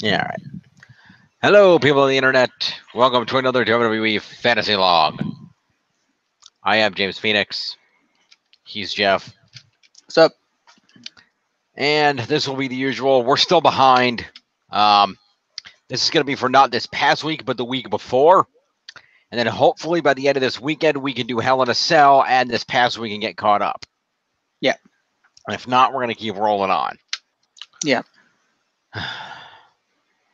Yeah, all right. Hello, people on the internet. Welcome to another WWE Fantasy Log. I am James Phoenix. He's Jeff. What's up? And this will be the usual. We're still behind. This is going to be for not this past week, but the week before. And then hopefully by the end of this weekend, we can do Hell in a Cell, and this past week can get caught up. Yeah. And if not, we're going to keep rolling on. Yeah.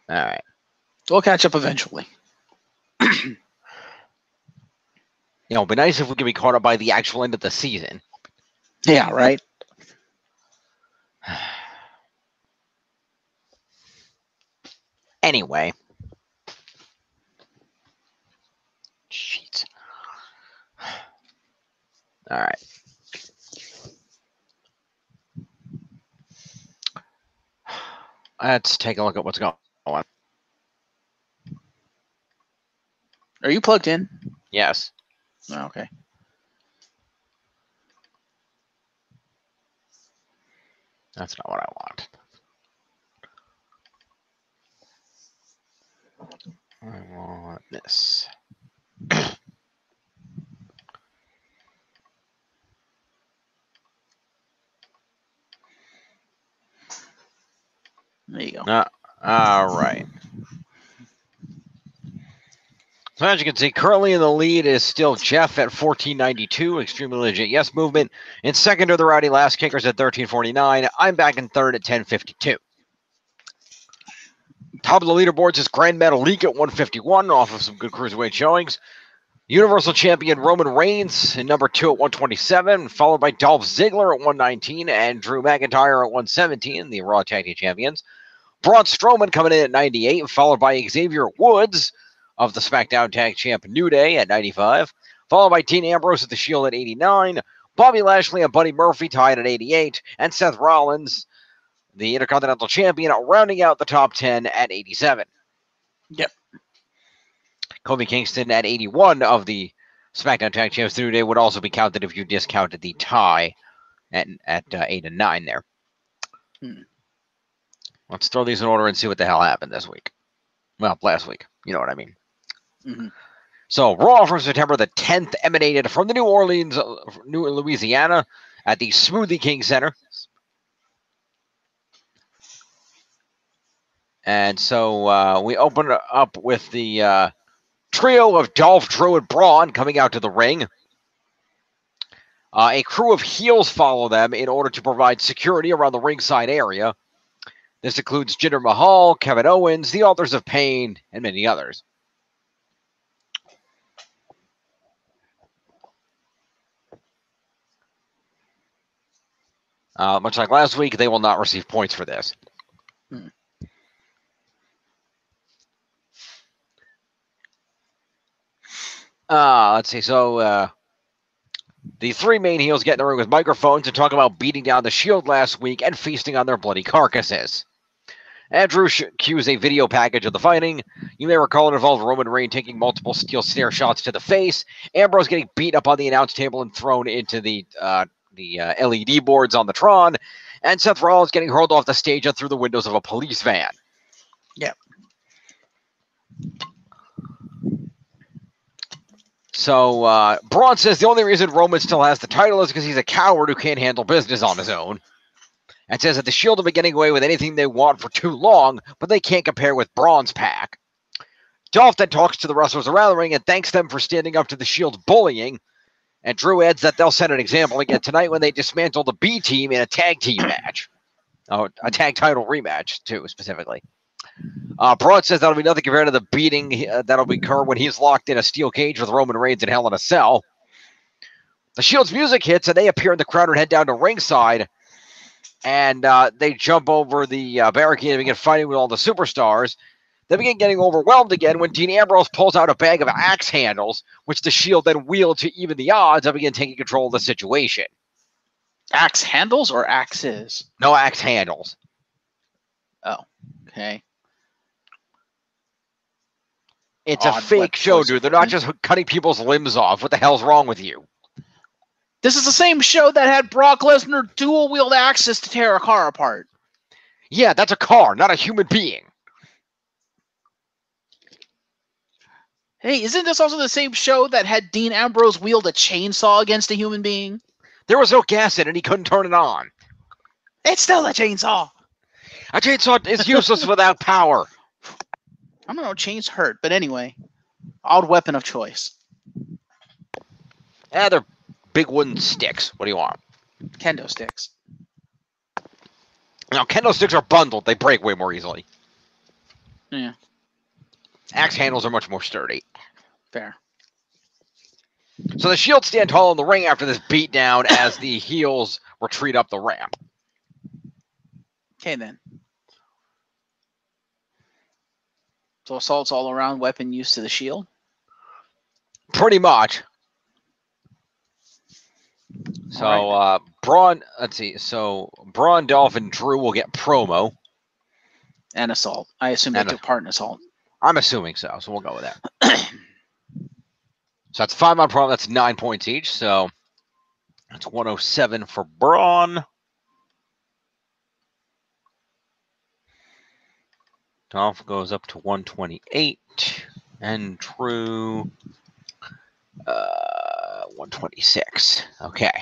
All right. We'll catch up eventually. It'd be nice if we could be caught up by the actual end of the season. Yeah, right? Anyway. Jeez. All right. Let's take a look at what's going on. Are you plugged in? Yes. Oh, okay. That's not what I want. I want this. There you go. All right. So as you can see, currently in the lead is still Jeff at 1492, Extremely Legit Yes Movement. In second are the Rowdy Last Kickers at 1349. I'm back in third at 1052. Top of the leaderboards is Grand Metalik at 151, off of some good cruiserweight showings. Universal Champion Roman Reigns in number 2 at 127, followed by Dolph Ziggler at 119 and Drew McIntyre at 117, the Raw Tag Team Champions. Braun Strowman coming in at 98, followed by Xavier Woods of the SmackDown Tag Champ New Day at 95, followed by Dean Ambrose at the Shield at 89, Bobby Lashley and Buddy Murphy tied at 88, and Seth Rollins, the Intercontinental Champion, rounding out the top 10 at 87. Yep. Kofi Kingston at 81 of the SmackDown Tag Champs New Day would also be counted if you discounted the tie at 8 and 9 there. Let's throw these in order and see what the hell happened this week. Well, last week. You know what I mean. Mm-hmm. So, Raw from September the 10th emanated from the New Orleans, Louisiana at the Smoothie King Center. And so we open up with the trio of Dolph, Drew, and Braun coming out to the ring. A crew of heels follow them in order to provide security around the ringside area. This includes Jinder Mahal, Kevin Owens, the Authors of Pain, and many others. Much like last week, they will not receive points for this. Let's see. So the three main heels get in the ring with microphones and talk about beating down the Shield last week and feasting on their bloody carcasses. Andrew cues a video package of the fighting. You may recall it involved Roman Reigns taking multiple steel stare shots to the face, Ambrose getting beat up on the announce table and thrown into the LED boards on the Tron, and Seth Rollins getting hurled off the stage and through the windows of a police van. Yep. So Braun says the only reason Roman still has the title is because he's a coward who can't handle business on his own. And says that the Shield have been getting away with anything they want for too long, but they can't compare with Braun's pack. Dolph then talks to the wrestlers around the ring and thanks them for standing up to the Shield's bullying. And Drew adds that they'll set an example again tonight when they dismantle the B team in a tag team match. Oh, a tag title rematch, too, specifically. Braun says that'll be nothing compared to the beating that'll occur when he's locked in a steel cage with Roman Reigns in Hell in a Cell. The Shield's music hits and they appear in the crowd and head down to ringside. And they jump over the barricade and begin fighting with all the superstars. They begin getting overwhelmed again when Dean Ambrose pulls out a bag of axe handles, which the Shield then wield to even the odds and begin taking control of the situation. Axe handles or axes? No axe handles. Oh, okay. It's a fake show, dude. They're not just cutting people's limbs off. What the hell's wrong with you? This is the same show that had Brock Lesnar dual-wield axes to tear a car apart. Yeah, that's a car, not a human being. Hey, isn't this also the same show that had Dean Ambrose wield a chainsaw against a human being? There was no gas in it, and he couldn't turn it on. It's still a chainsaw. A chainsaw is useless without power. I don't know, chains hurt, but anyway. Odd weapon of choice. They're big wooden sticks. What do you want? Kendo sticks. Now, kendo sticks are bundled. They break way more easily. Yeah. Axe handles are much more sturdy. Fair. So the Shield stand tall in the ring after this beatdown as the heels retreat up the ramp. Okay, then. So assaults all around, weapon use to the Shield? Pretty much. So, Braun, let's see. So, Braun, Dolphin, Drew will get promo. And assault. I assume they took part in assault. I'm assuming so, so we'll go with that. So that's 5 on promo. That's 9 points each. So that's 107 for Braun. Dolph goes up to 128. And Drew, 126. Okay.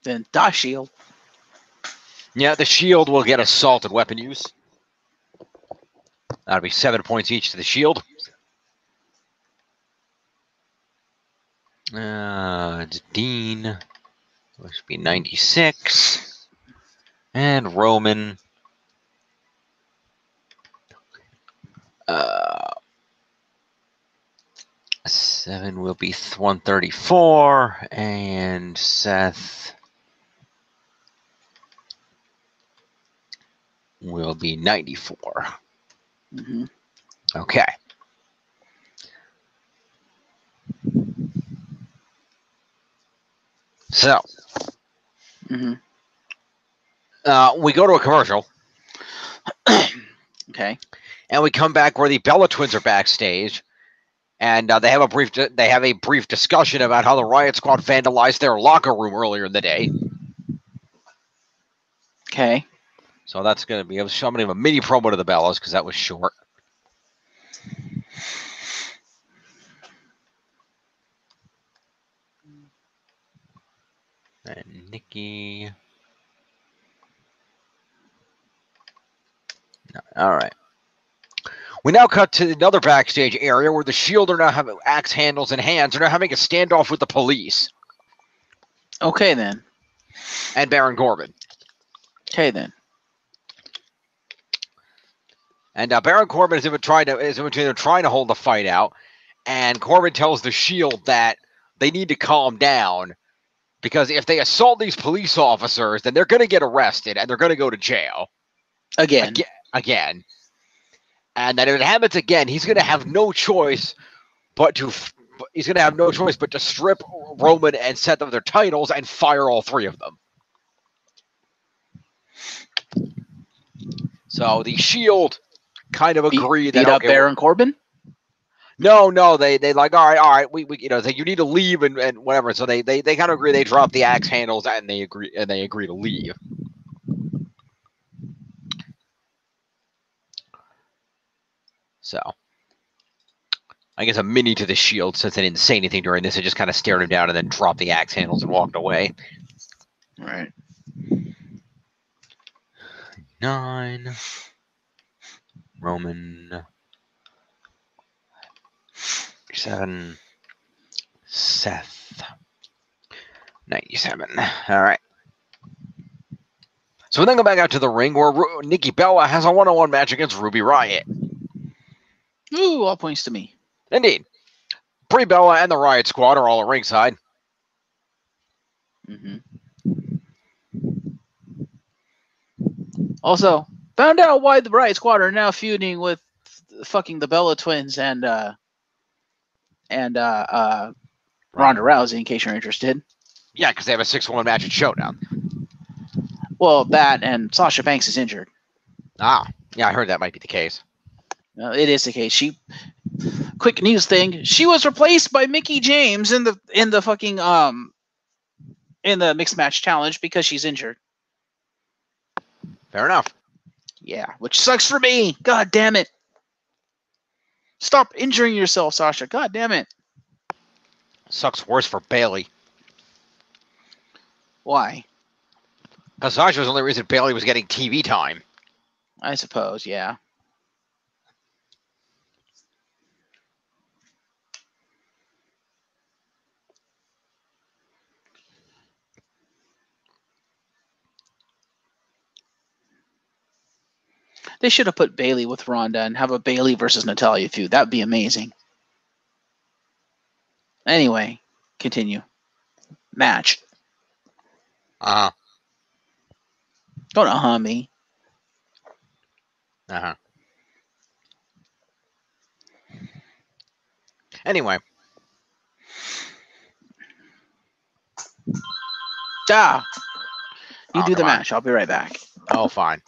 Then the Shield. Yeah, the Shield will get assault and weapon use. That'll be 7 points each to the Shield. Dean, which would be 96. And Roman, 7 will be 134. And Seth will be 94. Mm-hmm. Okay. So, Mm-hmm. We go to a commercial. Okay. And we come back where the Bella Twins are backstage, and they have a brief discussion about how the Riot Squad vandalized their locker room earlier in the day. Okay. So that's going to be. I'm going to give a mini promo to the Bellas because that was short. And Nikki. All right. We now cut to another backstage area where the Shield are now having axe handles in hands. They're now having a standoff with the police. Okay, then. And Baron Corbin. Okay, then. And Baron Corbin is in between trying to hold the fight out. And Corbin tells the Shield that they need to calm down because if they assault these police officers, then they're going to get arrested and they're going to go to jail. Again. And that if it happens again, he's going to have no choice but to strip Roman and Seth of their titles and fire all 3 of them. So the Shield kind of agree that beat up Baron Corbin. No, they like all right, we you need to leave and whatever. So they kind of agree. They drop the axe handles and they agree to leave. So I guess a mini to the Shield since they didn't say anything during this. They just kind of stared him down and then dropped the axe handles and walked away. Right. 9. Roman. 7. Seth. 97. All right. So we then go back out to the ring where Nikki Bella has a one-on-one match against Ruby Riott. Ooh, all points to me. Indeed. Brie Bella and the Riot Squad are all at ringside. Mm-hmm. Also, found out why the Riot Squad are now feuding with fucking the Bella Twins and Ronda Rousey, in case you're interested. Yeah, because they have a 6-1 match at Showdown. Well, that and Sasha Banks is injured. Ah, yeah, I heard that might be the case. It is the case. Quick news thing. She was replaced by Mickie James in the fucking in the mixed match challenge because she's injured. Fair enough. Yeah, which sucks for me. God damn it. Stop injuring yourself, Sasha. God damn it. Sucks worse for Bailey. Why? Because Sasha was the only reason Bailey was getting TV time. I suppose, yeah. They should have put Bailey with Ronda and have a Bailey versus Natalya feud. That would be amazing. Anyway, continue. Match. Uh-huh. Don't me. Uh-huh. Anyway. You do the come on. match. I'll be right back. Oh, fine.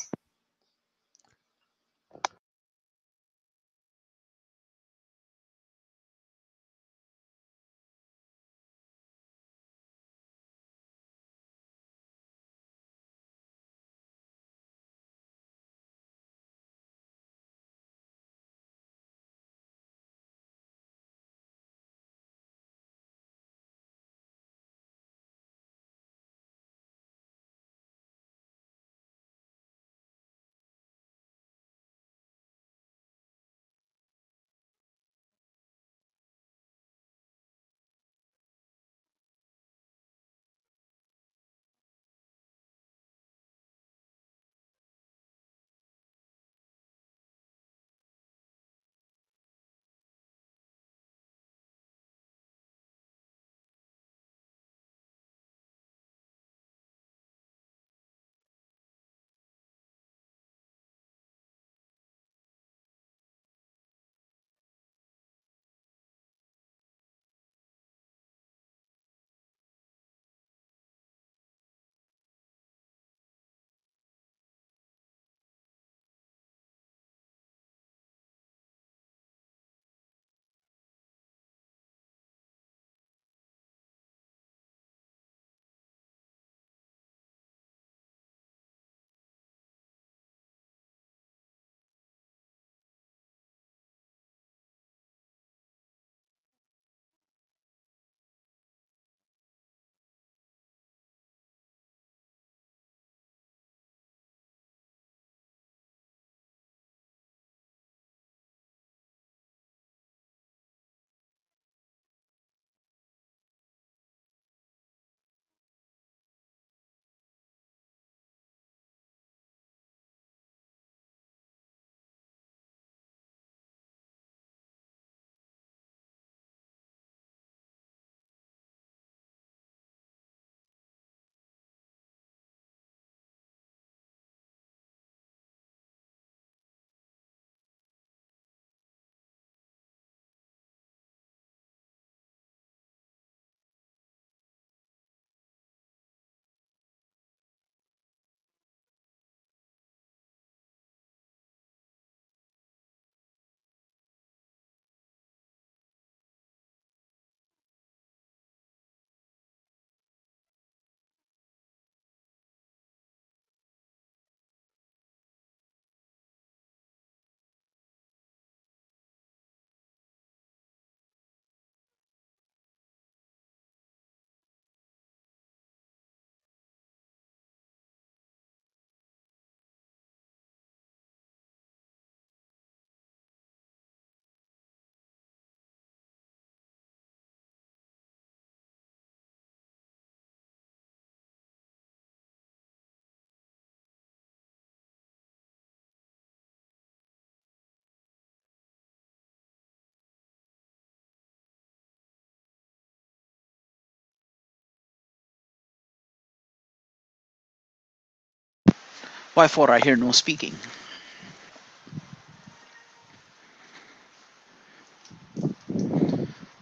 Why for I hear no speaking?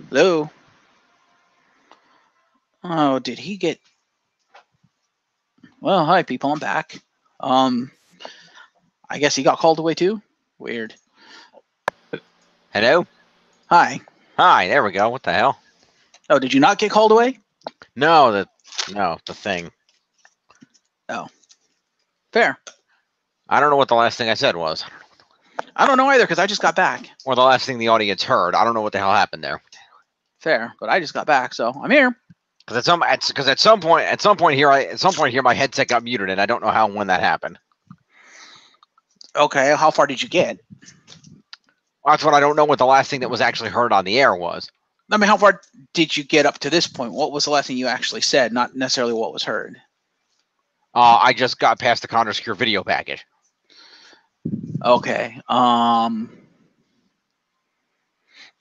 Hello? Oh, did he get... Well, hi, people. I'm back. I guess he got called away, too? Weird. Hello? Hi. Hi, there we go. What the hell? Oh, did you not get called away? No, the thing. Oh. Fair. I don't know what the last thing I said was. I don't know either because I just got back. Or the last thing the audience heard. I don't know what the hell happened there. Fair, but I just got back, so I'm here. Because at some point here, my headset got muted, and I don't know how and when that happened. Okay, how far did you get? That's what I don't know. What the last thing that was actually heard on the air was. I mean, how far did you get up to this point? What was the last thing you actually said? Not necessarily what was heard. I just got past the Connor's Cure video package. Okay. So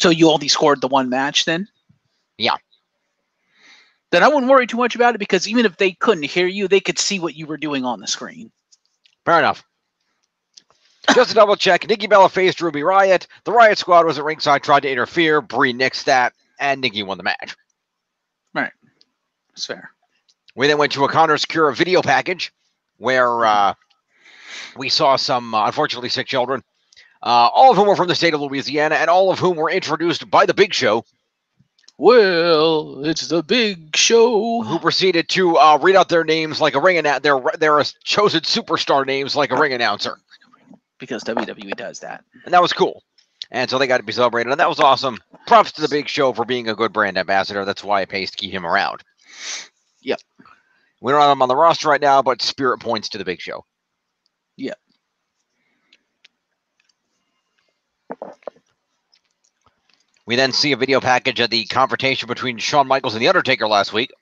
you only scored the one match then? Yeah. Then I wouldn't worry too much about it because even if they couldn't hear you, they could see what you were doing on the screen. Fair enough. Just to double check, Nikki Bella faced Ruby Riott. The Riott Squad was at ringside, tried to interfere. Brie nixed that, and Nikki won the match. Right. That's fair. We then went to a Connor's Cure video package where we saw some, unfortunately, sick children. All of whom were from the state of Louisiana, and all of whom were introduced by the Big Show. Well, it's the Big Show. Who proceeded to read out their names like a ring announcer, their chosen superstar names like a ring announcer. Because WWE does that. And that was cool. And so they got to be celebrated, and that was awesome. Props to the Big Show for being a good brand ambassador. That's why it pays to keep him around. Yep. We don't have him on the roster right now, but spirit points to the Big Show. Yep. We then see a video package of the confrontation between Shawn Michaels and The Undertaker last week.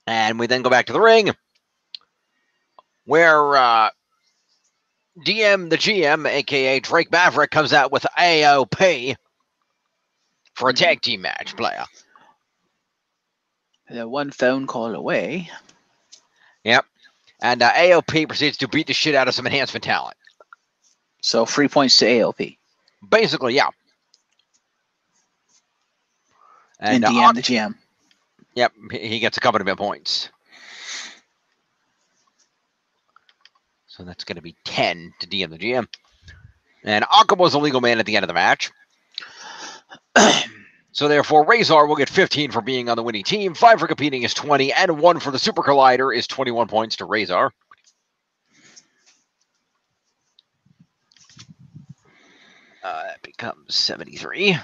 And we then go back to the ring, where DM the GM, a.k.a. Drake Maverick, comes out with AOP for a tag team match, player. They're one phone call away. Yep. And AOP proceeds to beat the shit out of some enhancement talent. So 3 points to AOP. Basically, yeah. And DM the GM. Yep, he gets accompaniment points. So that's going to be 10 to DM the GM. And Akam was a legal man at the end of the match. So therefore, Razor will get 15 for being on the winning team, 5 for competing is 20, and 1 for the Super Collider is 21 points to Razor. That becomes 73.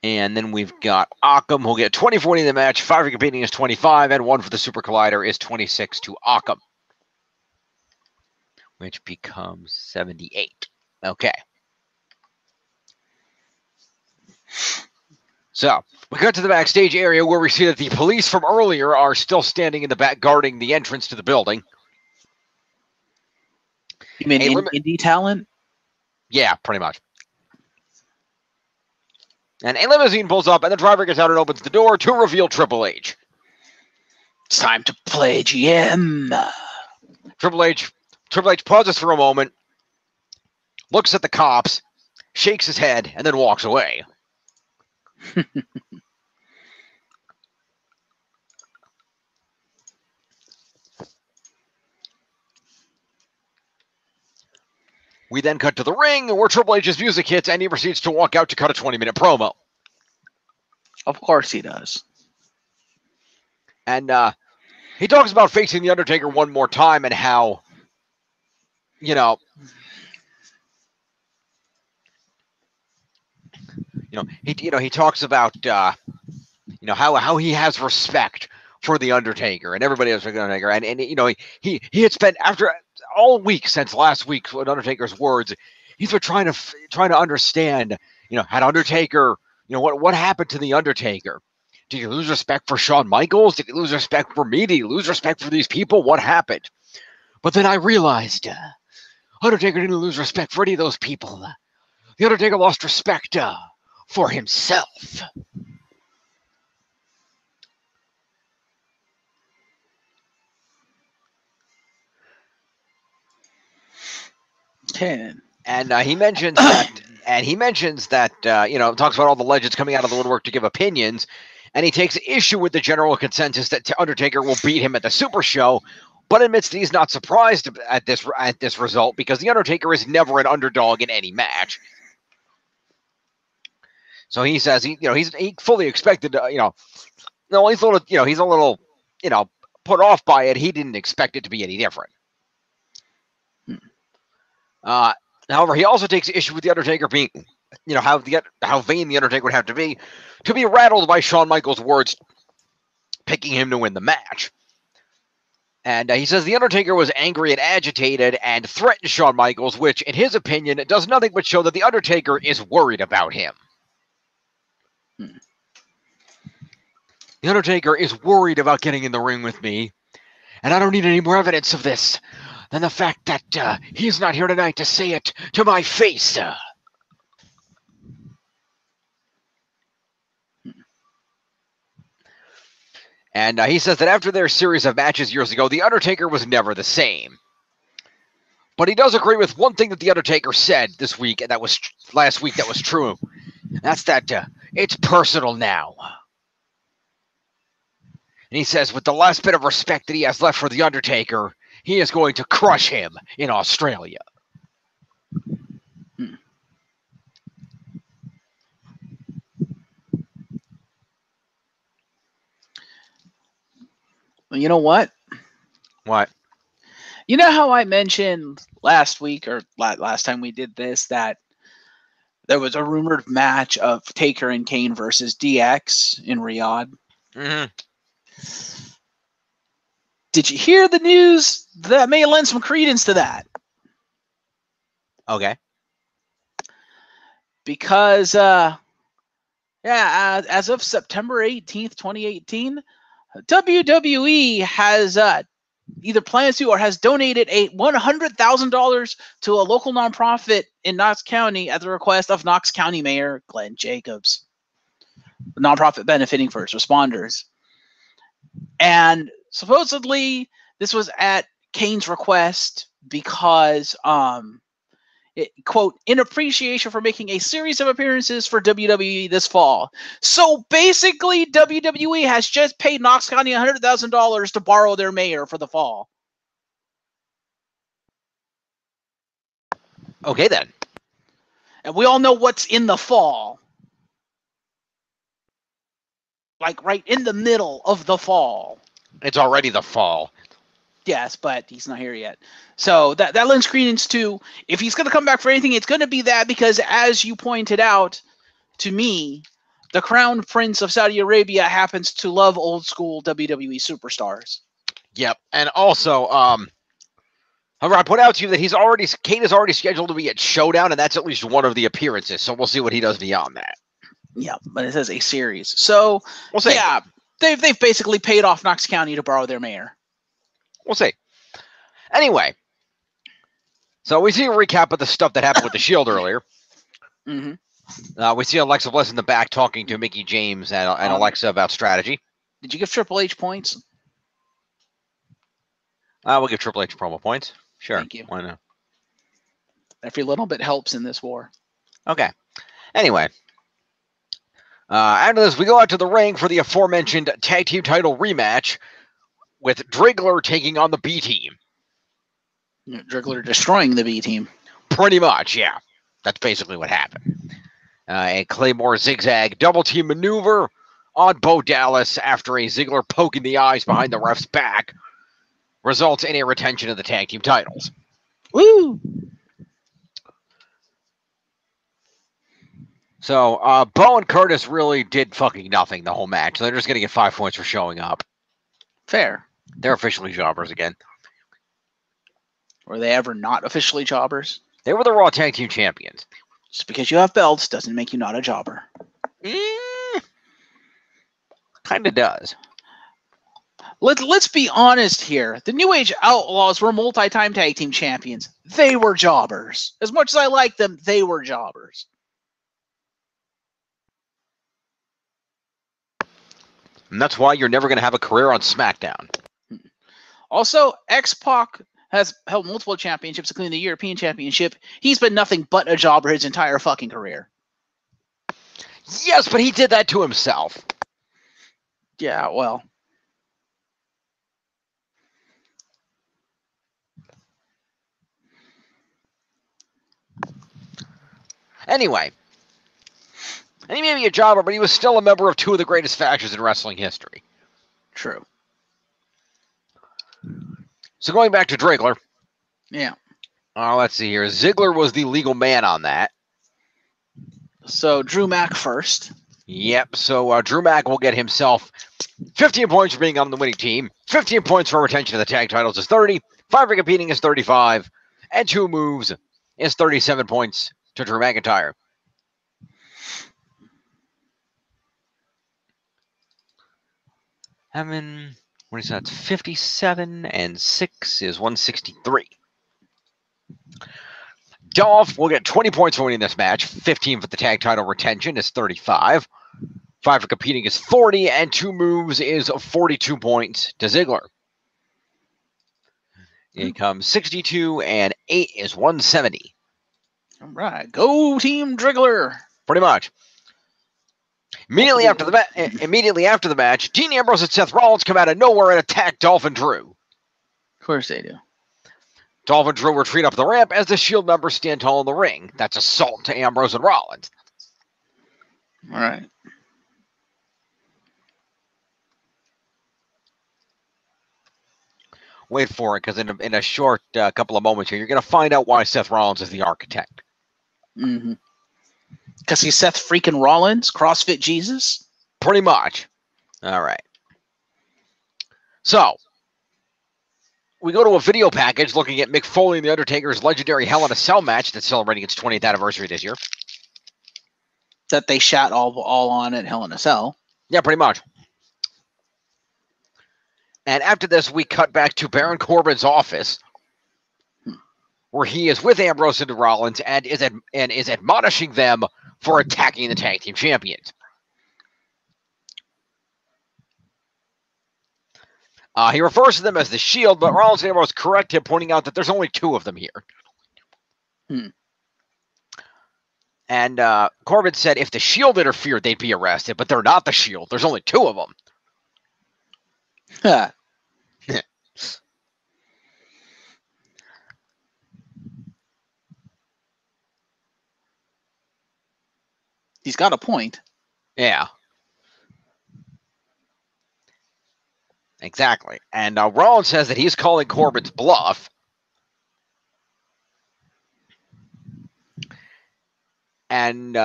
And then we've got Akam, who'll get 20 for winning the match, 5 for competing is 25, and 1 for the Super Collider is 26 to Akam, which becomes 78. Okay. So, we got to the backstage area where we see that the police from earlier are still standing in the back guarding the entrance to the building. You mean indie talent? Yeah, pretty much. And a limousine pulls up, and the driver gets out and opens the door to reveal Triple H. It's time to play GM. Triple H pauses for a moment, looks at the cops, shakes his head, and then walks away. We then cut to the ring where Triple H's music hits and he proceeds to walk out to cut a 20-minute promo. Of course he does. And he talks about facing The Undertaker one more time and how, he talks about, how he has respect for The Undertaker and everybody else for The Undertaker. And he had spent, after all week since last week, with Undertaker's words, he's been trying to understand, had Undertaker, what happened to The Undertaker? Did he lose respect for Shawn Michaels? Did he lose respect for me? Did he lose respect for these people? What happened? But then I realized Undertaker didn't lose respect for any of those people. The Undertaker lost respect for himself. Okay. And he mentions that, talks about all the legends coming out of the woodwork to give opinions, and he takes issue with the general consensus that Undertaker will beat him at the Super Show, but admits that he's not surprised at this result because the Undertaker is never an underdog in any match. So he says he fully expected No, he's a little, put off by it. He didn't expect it to be any different. Uh, However, he also takes issue with the Undertaker being, how vain the Undertaker would have to be rattled by Shawn Michaels' words, picking him to win the match. And he says the Undertaker was angry and agitated and threatened Shawn Michaels, which, in his opinion, does nothing but show that the Undertaker is worried about him. The Undertaker is worried about getting in the ring with me, and I don't need any more evidence of this than the fact that he's not here tonight to say it to my face. And he says that after their series of matches years ago, the Undertaker was never the same. But he does agree with one thing that the Undertaker said this week, and that was last week, that was true. That's that it's personal now. And he says with the last bit of respect that he has left for the Undertaker, he is going to crush him in Australia. Well, you know what? What? You know how I mentioned last week or last time we did this that there was a rumored match of Taker and Kane versus DX in Riyadh? Mm-hmm. Did you hear the news that may lend some credence to that? Okay. Because, as of September 18th, 2018, WWE has either plans to or has donated $100,000 to a local nonprofit in Knox County at the request of Knox County Mayor Glenn Jacobs. The nonprofit benefiting first responders. And supposedly this was at Kane's request because, quote, in appreciation for making a series of appearances for WWE this fall. So basically, WWE has just paid Knox County $100,000 to borrow their mayor for the fall. Okay, then. And we all know what's in the fall. Like right in the middle of the fall. It's already the fall. Yes, but he's not here yet. So that lends credence to, if he's going to come back for anything, it's going to be that, because as you pointed out to me, the Crown Prince of Saudi Arabia happens to love old school WWE superstars. Yep. And also, however, I put out to you that Kane is already scheduled to be at Showdown, and that's at least one of the appearances. So we'll see what he does beyond that. Yeah, but it says a series. So We'll see. Yeah, they've basically paid off Knox County to borrow their mayor. We'll see. Anyway, so we see a recap of the stuff that happened with the Shield earlier. Mm-hmm. We see Alexa Bliss in the back talking to Mickie James and Alexa about strategy. Did you give Triple H points? We'll give Triple H promo points. Sure. Thank you. Why not? Every little bit helps in this war. Okay. Anyway. After this, we go out to the ring for the aforementioned tag team title rematch with Drigler taking on the B team. Drigler destroying the B team. Pretty much, yeah. That's basically what happened. A Claymore zigzag double team maneuver on Bo Dallas after a Ziggler poke in the eyes behind the ref's back results in a retention of the tag team titles. Woo! So, Bo and Curtis really did fucking nothing the whole match. They're just going to get 5 points for showing up. Fair. They're officially jobbers again. Were they ever not officially jobbers? They were the Raw Tag Team Champions. Just because you have belts doesn't make you not a jobber. Kind of does. Let's be honest here. The New Age Outlaws were multi-time tag team champions. They were jobbers. As much as I like them, they were jobbers. And that's why you're never going to have a career on SmackDown. Also, X-Pac has held multiple championships, including the European Championship. He's been nothing but a jobber his entire fucking career. Yes, but he did that to himself. Yeah, well. Anyway. And he may be a jobber, but he was still a member of two of the greatest factions in wrestling history. True. So going back to Drigler. Yeah. Let's see here. Ziggler was the legal man on that. So Drew Mack first. Yep. So Drew Mack will get himself 15 points for being on the winning team. 15 points for retention of the tag titles is 30. 5 for competing is 35. And 2 moves is 37 points to Drew McIntyre. What is that? It's 57 and 6 is 163. Dolph will get 20 points for winning this match. 15 for the tag title retention is 35. 5 for competing is 40, and 2 moves is 42 points to Ziggler. It comes 62 and 8 is 170. All right, go Team Drigler. Pretty much. Immediately after the match, Dean Ambrose and Seth Rollins come out of nowhere and attack Dolph and Drew. Of course they do. Dolph and Drew retreat up the ramp as the Shield members stand tall in the ring. That's assault to Ambrose and Rollins. All right. Wait for it, because in a short couple of moments here, you're going to find out why Seth Rollins is the architect. Mm-hmm. Because he's Seth freaking Rollins, CrossFit Jesus? Pretty much. All right. So, we go to a video package looking at Mick Foley and The Undertaker's legendary Hell in a Cell match that's celebrating its 20th anniversary this year. That they shot all on at Hell in a Cell. Yeah, pretty much. And after this, we cut back to Baron Corbin's office, where he is with Ambrose and Rollins and is admonishing them for attacking the tag team champions. He refers to them as the Shield, but Rollins and Ambrose correct him, pointing out that there's only 2 of them here. And Corbin said if the Shield interfered, they'd be arrested, but they're not the Shield. There's only 2 of them. Huh. He's got a point. Yeah. Exactly. And Rollins says that he's calling Corbin's bluff. And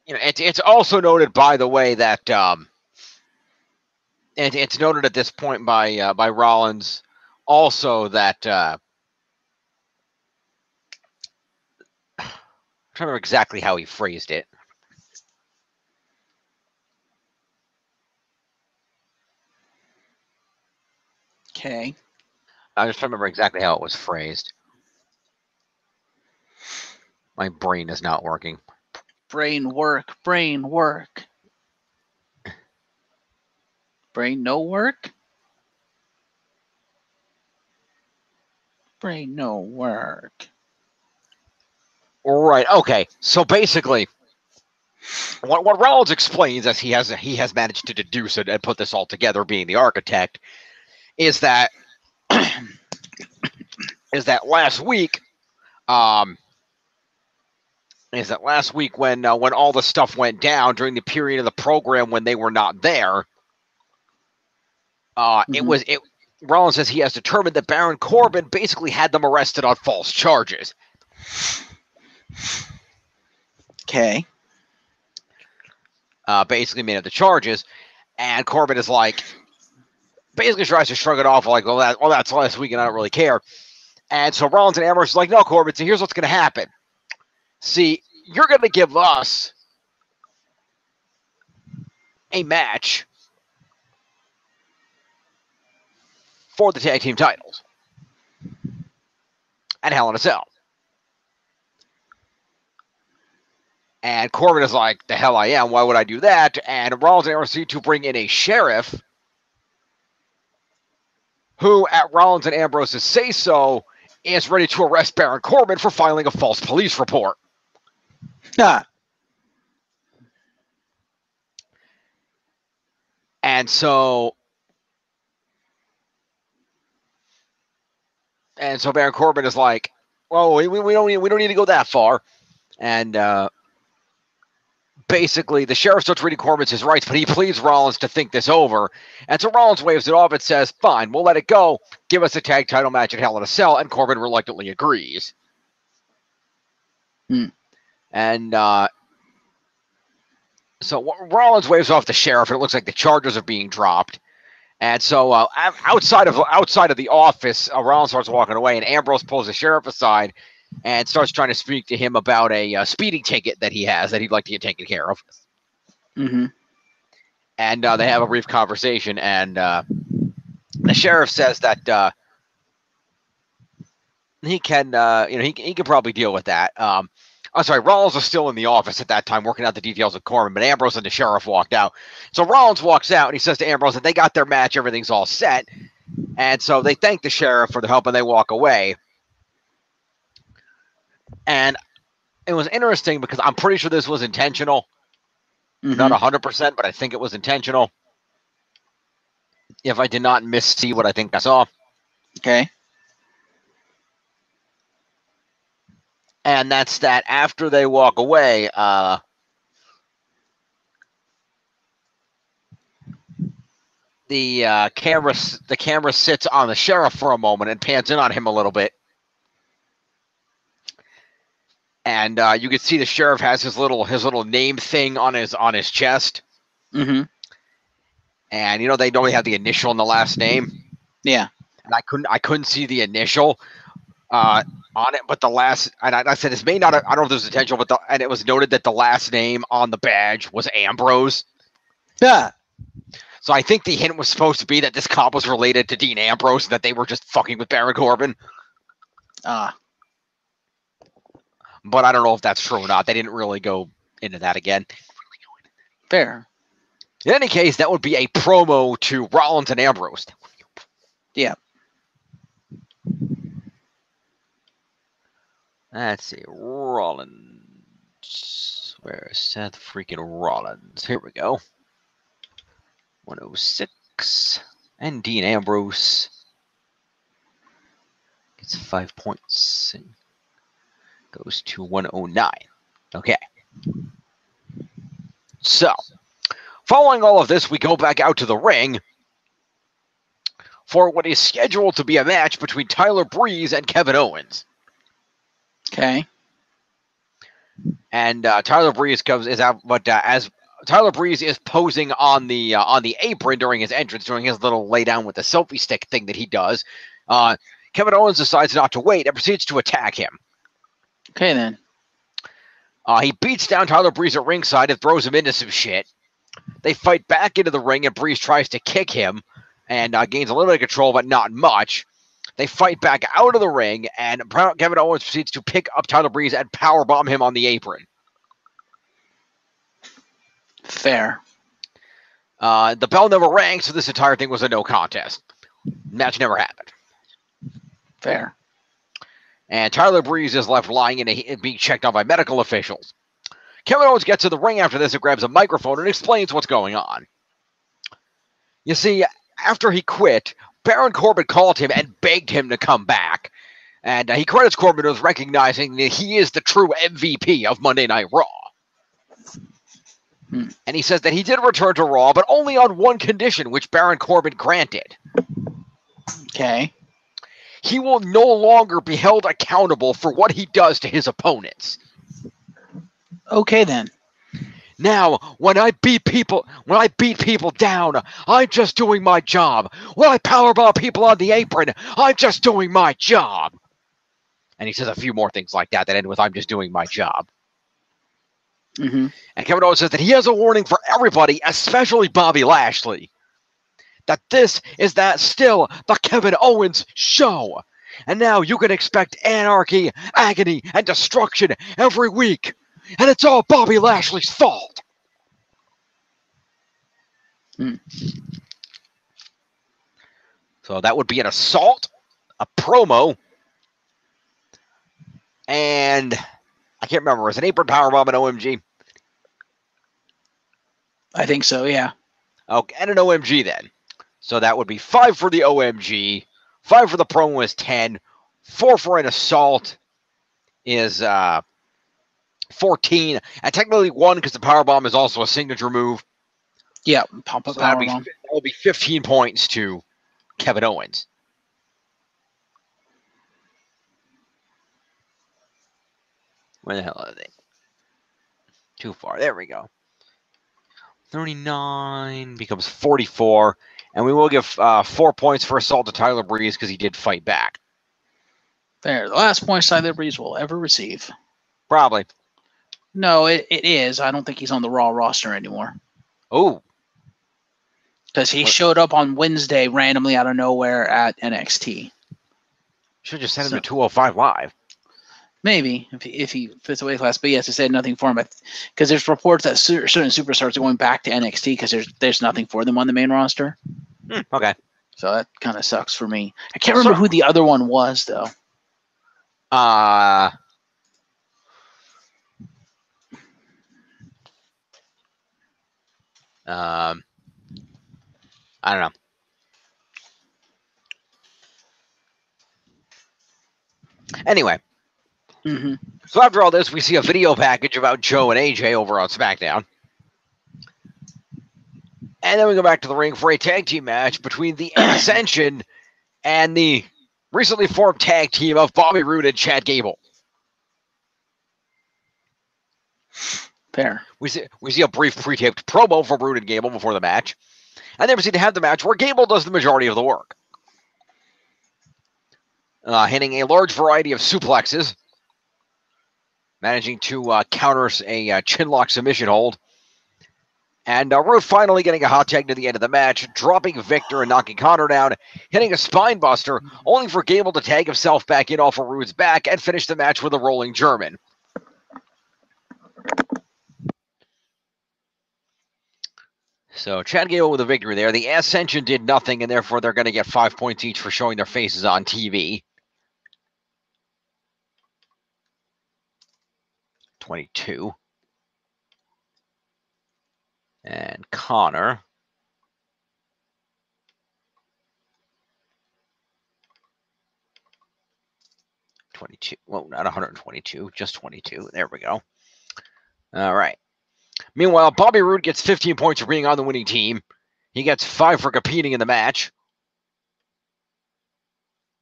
it's also noted, by the way, that it's noted at this point by Rollins also that I'm trying to remember exactly how he phrased it. Okay. I'm just trying to remember exactly how it was phrased. My brain is not working. Brain work. Brain work. Brain no work? Brain no work. Right. Okay. So basically, what Rollins explains, as he has managed to deduce it and put this all together, being the architect, is that last week, when all the stuff went down during the period of the program when they were not there, Rollins says he has determined that Baron Corbin basically had them arrested on false charges. Okay. Basically made up the charges, and Corbin is like, basically tries to shrug it off, like, well, that's last week, and I don't really care. And so Rollins and Ambrose is like, no, Corbin, so here's what's going to happen. See, you're going to give us a match for the tag team titles at Hell in a Cell. And Corbin is like, the hell I am. Why would I do that? And Rollins and Ambrose need to bring in a sheriff who, at Rollins and Ambrose's say-so, is ready to arrest Baron Corbin for filing a false police report. Ah. And so Baron Corbin is like, well, we don't need to go that far. And basically, the sheriff starts reading Corbin's his rights, but he pleads Rollins to think this over. And so Rollins waves it off and says, fine, we'll let it go. Give us a tag title match at Hell in a Cell. And Corbin reluctantly agrees. And so Rollins waves off the sheriff, and it looks like the charges are being dropped. And so outside of the office, Rollins starts walking away, and Ambrose pulls the sheriff aside and starts trying to speak to him about a speeding ticket that he has that he'd like to get taken care of. Mm-hmm. And they have a brief conversation, and the sheriff says that he can, he can probably deal with that. I'm sorry, Rollins was still in the office at that time working out the details with Corbin, but Ambrose and the sheriff walked out. So Rollins walks out, and he says to Ambrose that they got their match, everything's all set. And so they thank the sheriff for the help, and they walk away. And it was interesting because I'm pretty sure this was intentional. Mm-hmm. Not 100%, but I think it was intentional. If I did not missee what I think I saw. Okay. And that's that after they walk away, the camera sits on the sheriff for a moment and pans in on him a little bit. And you can see the sheriff has his little name thing on his chest. Mm-hmm. And they normally have the initial and the last name. Yeah. And I couldn't see the initial on it, but the last, and I said this may not, I don't know if this was intentional, but and it was noted that the last name on the badge was Ambrose. Yeah. So I think the hint was supposed to be that this cop was related to Dean Ambrose and that they were just fucking with Baron Corbin. But I don't know if that's true or not. They didn't really go into that again. Fair. In any case, that would be a promo to Rollins and Ambrose. Yeah. Let's see. Rollins. Where is Seth freaking Rollins? Here we go. 106. And Dean Ambrose gets 5 points. And goes to 109. Okay. So, following all of this, we go back out to the ring for what is scheduled to be a match between Tyler Breeze and Kevin Owens. Okay. And Tyler Breeze is out, but as Tyler Breeze is posing on the apron during his entrance, doing his little lay down with the selfie stick thing that he does, Kevin Owens decides not to wait and proceeds to attack him. Okay, then. He beats down Tyler Breeze at ringside and throws him into some shit. They fight back into the ring, and Breeze tries to kick him and gains a little bit of control, but not much. They fight back out of the ring, and Kevin Owens proceeds to pick up Tyler Breeze and powerbomb him on the apron. Fair. The bell never rang, so this entire thing was a no contest. Match never happened. Fair. And Tyler Breeze is left lying and being checked on by medical officials. Kevin Owens gets to the ring after this and grabs a microphone and explains what's going on. You see, after he quit, Baron Corbin called him and begged him to come back. And he credits Corbin with recognizing that he is the true MVP of Monday Night Raw. And he says that he did return to Raw, but only on one condition, which Baron Corbin granted. Okay. He will no longer be held accountable for what he does to his opponents. Okay, then. Now, when I beat people down, I'm just doing my job. When I powerbomb people on the apron, I'm just doing my job. And he says a few more things like that end with "I'm just doing my job." Mm-hmm. And Kevin Owens says that he has a warning for everybody, especially Bobby Lashley, that this is still the Kevin Owens show. And now you can expect anarchy, agony, and destruction every week. And it's all Bobby Lashley's fault. So that would be an assault, a promo, and I can't remember. Was it an apron powerbomb and OMG? I think so, yeah. Okay, and an OMG then. So that would be 5 for the OMG, 5 for the promo is 10, 4 for an assault is 14, and technically 1 because the powerbomb is also a signature move. Yeah, pop up So that powerbomb. will be 15 points to Kevin Owens. Where the hell are they? Too far. There we go. 39 becomes 44, and we will give 4 points for assault to Tyler Breeze because he did fight back. There, the last point Tyler Breeze will ever receive. Probably. No, it is. I don't think he's on the Raw roster anymore. Oh. Because he showed up on Wednesday randomly out of nowhere at NXT. Should just send him to 205 Live. Maybe, if he fits the weight class. But yes, it said nothing for him. Because there's reports that certain superstars are going back to NXT because there's nothing for them on the main roster. Okay. So that kind of sucks for me. I can't remember who the other one was, though. I don't know. Anyway. Mm-hmm. So after all this, we see a video package about Joe and AJ over on SmackDown. And then we go back to the ring for a tag team match between the Ascension and the recently formed tag team of Bobby Roode and Chad Gable. Fair. We see a brief pre-taped promo from Roode and Gable before the match. And then we see to have the match where Gable does the majority of the work. Hitting a large variety of suplexes. Managing to counter a chinlock submission hold. And Roode finally getting a hot tag to the end of the match, dropping Victor and knocking Connor down, hitting a spine buster, only for Gable to tag himself back in off of Roode's back and finish the match with a rolling German. So Chad Gable with a victory there. The Ascension did nothing, and therefore they're going to get 5 points each for showing their faces on TV. 22. And Connor. 22. Well, not 122, just 22. There we go. All right. Meanwhile, Bobby Roode gets 15 points for being on the winning team. He gets 5 for competing in the match.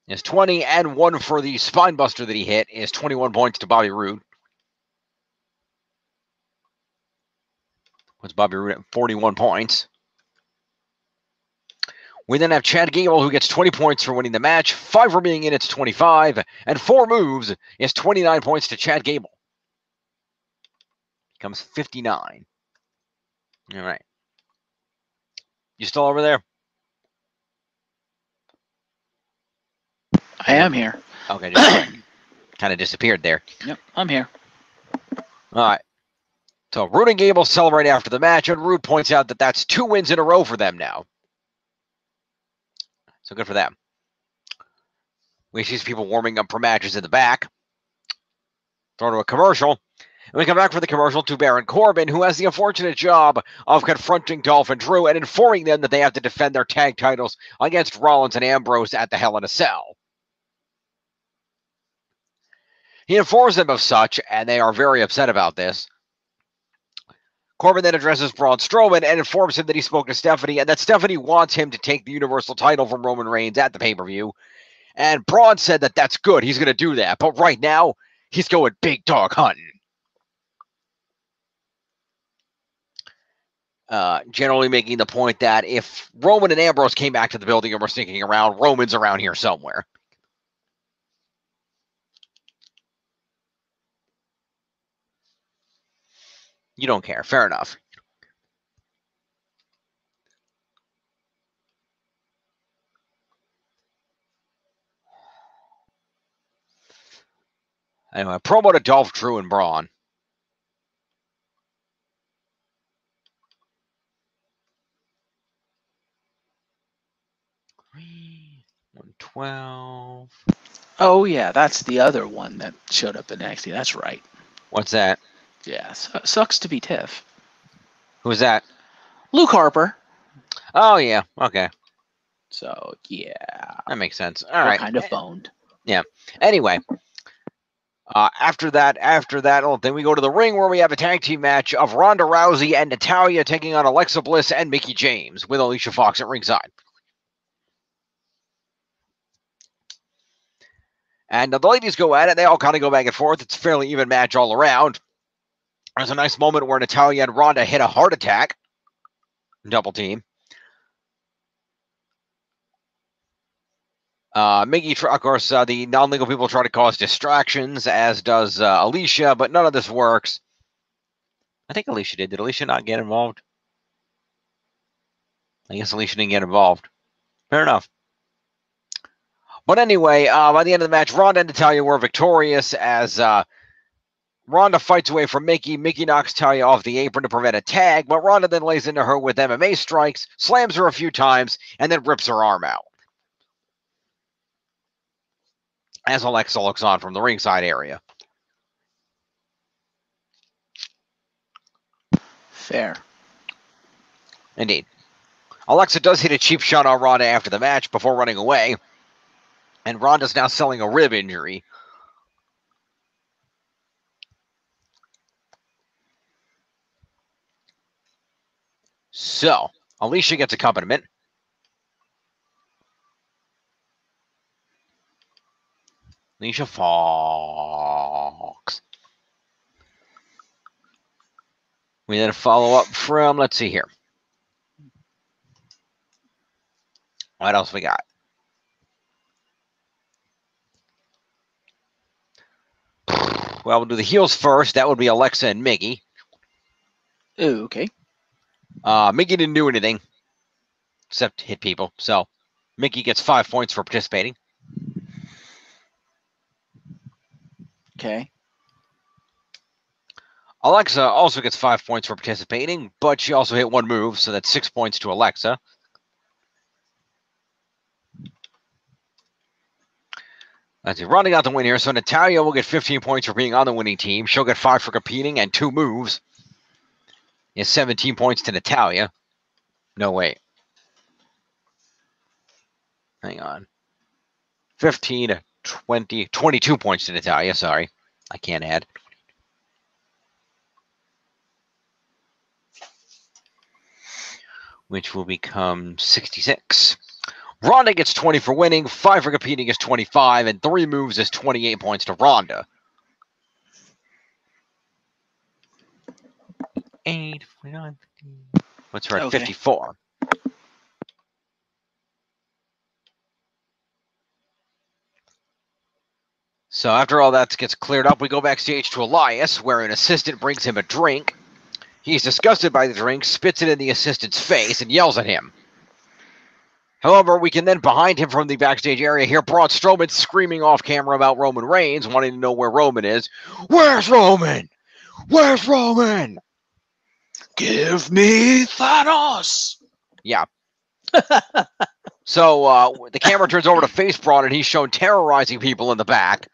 Is 20 and 1 for the spine buster that he hit is 21 points to Bobby Roode. Puts Bobby Roode at 41 points. We then have Chad Gable, who gets 20 points for winning the match, 5 for being in, it's 25, and 4 moves is 29 points to Chad Gable. Becomes 59. All right. You still over there? I am here. Okay, just kind of disappeared there. Yep, I'm here. All right. So Roode and Gable celebrate after the match, and Roode points out that that's 2 wins in a row for them now. So good for them. We see people warming up for matches in the back. Throw to a commercial. And we come back for the commercial to Baron Corbin, who has the unfortunate job of confronting Dolph and Drew and informing them that they have to defend their tag titles against Rollins and Ambrose at the Hell in a Cell. He informs them of such, and they are very upset about this. Corbin then addresses Braun Strowman and informs him that he spoke to Stephanie and that Stephanie wants him to take the Universal title from Roman Reigns at the pay-per-view. And Braun said that that's good. He's going to do that. But right now, he's going big dog hunting. Generally making the point that if Roman and Ambrose came back to the building and were sneaking around, Roman's around here somewhere. You don't care. Fair enough. Anyway, promo to Dolph, Drew, and Braun. One 12. Oh, yeah, that's the other one that showed up in NXT. That's right. What's that? Yeah, sucks to be Tiff. Who's that? Luke Harper. Oh, yeah. Okay. So, yeah. That makes sense. All right. Kind of boned. Yeah. Anyway, After that, then we go to the ring where we have a tag team match of Ronda Rousey and Natalya taking on Alexa Bliss and Mickie James with Alicia Fox at ringside. And the ladies go at it. They all kind of go back and forth. It's a fairly even match all around. There's a nice moment where Natalya and Ronda hit a heart attack. Double team. Mickie, of course, the non-legal people try to cause distractions, as does Alicia, but none of this works. I think Alicia did. Did Alicia not get involved? I guess Alicia didn't get involved. Fair enough. But anyway, by the end of the match, Ronda and Natalya were victorious as Ronda fights away from Mickie. Mickie knocks Natalya off the apron to prevent a tag, but Ronda then lays into her with MMA strikes, slams her a few times, and then rips her arm out. As Alexa looks on from the ringside area. Fair. Indeed. Alexa does hit a cheap shot on Ronda after the match before running away. And Ronda's now selling a rib injury. So, Alicia gets accompaniment. Alicia Fox. We then follow up from, let's see here. What else we got? Well, we'll do the heels first. That would be Alexa and Mickie. Ooh, okay. Mickie didn't do anything except hit people. So, Mickie gets 5 points for participating. Okay. Alexa also gets 5 points for participating, but she also hit one move, so that's 6 points to Alexa. Let's see, Ronda got the win here, so Natalya will get 15 points for being on the winning team. She'll get 5 for competing and 2 moves. It's 17 points to Natalya. No, wait. Hang on. 15, 20, 22 points to Natalya, sorry. I can't add. Which will become 66. Ronda gets 20 for winning, 5 for competing is 25, and 3 moves is 28 points to Ronda. 8, 49, 50. What's her at 54? So after all that gets cleared up, we go backstage to Elias, where an assistant brings him a drink. He's disgusted by the drink, spits it in the assistant's face, and yells at him. However, we can then, behind him from the backstage area, hear Braun Strowman screaming off camera about Roman Reigns, wanting to know where Roman is. Where's Roman? Where's Roman? Give me Thanos. Yeah. So the camera turns over to face Braun, and he's shown terrorizing people in the back.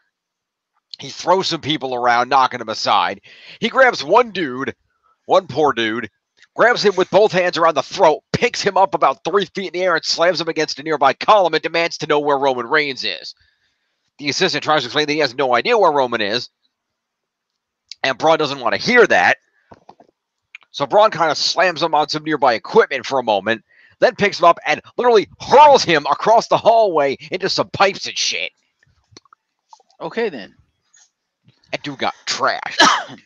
He throws some people around, knocking them aside. He grabs one poor dude, grabs him with both hands around the throat, picks him up about 3 feet in the air, and slams him against a nearby column and demands to know where Roman Reigns is. The assistant tries to explain that he has no idea where Roman is, and Braun doesn't want to hear that. So Braun kind of slams him on some nearby equipment for a moment, then picks him up and literally hurls him across the hallway into some pipes and shit. Okay, then. That dude got trashed.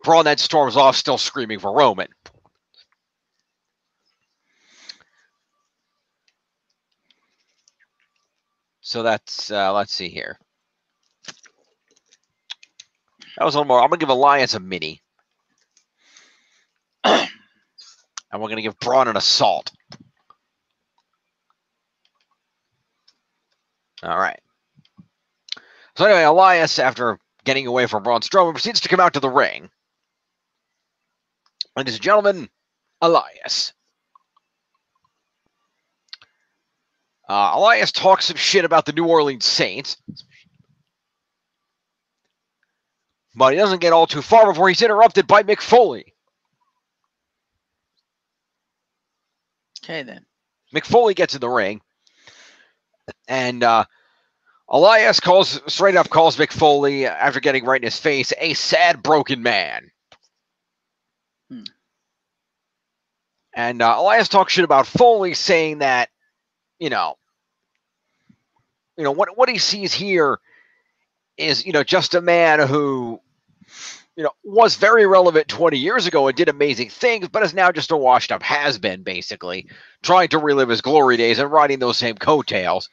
Braun then storms off, still screaming for Roman. So that's, let's see here. That was a little more. I'm going to give Elias a mini. And we're going to give Braun an assault. All right. So anyway, Elias, after getting away from Braun Strowman, proceeds to come out to the ring. Ladies and gentlemen, Elias. Elias talks some shit about the New Orleans Saints. But he doesn't get all too far before he's interrupted by Mick Foley. Okay, then. Mick Foley gets in the ring. And Elias straight up calls Mick Foley, after getting right in his face, a sad, broken man. And Elias talks shit about Foley, saying that, what he sees here is, just a man who, was very relevant 20 years ago and did amazing things, but is now just a washed up has-been, basically, trying to relive his glory days and riding those same coattails.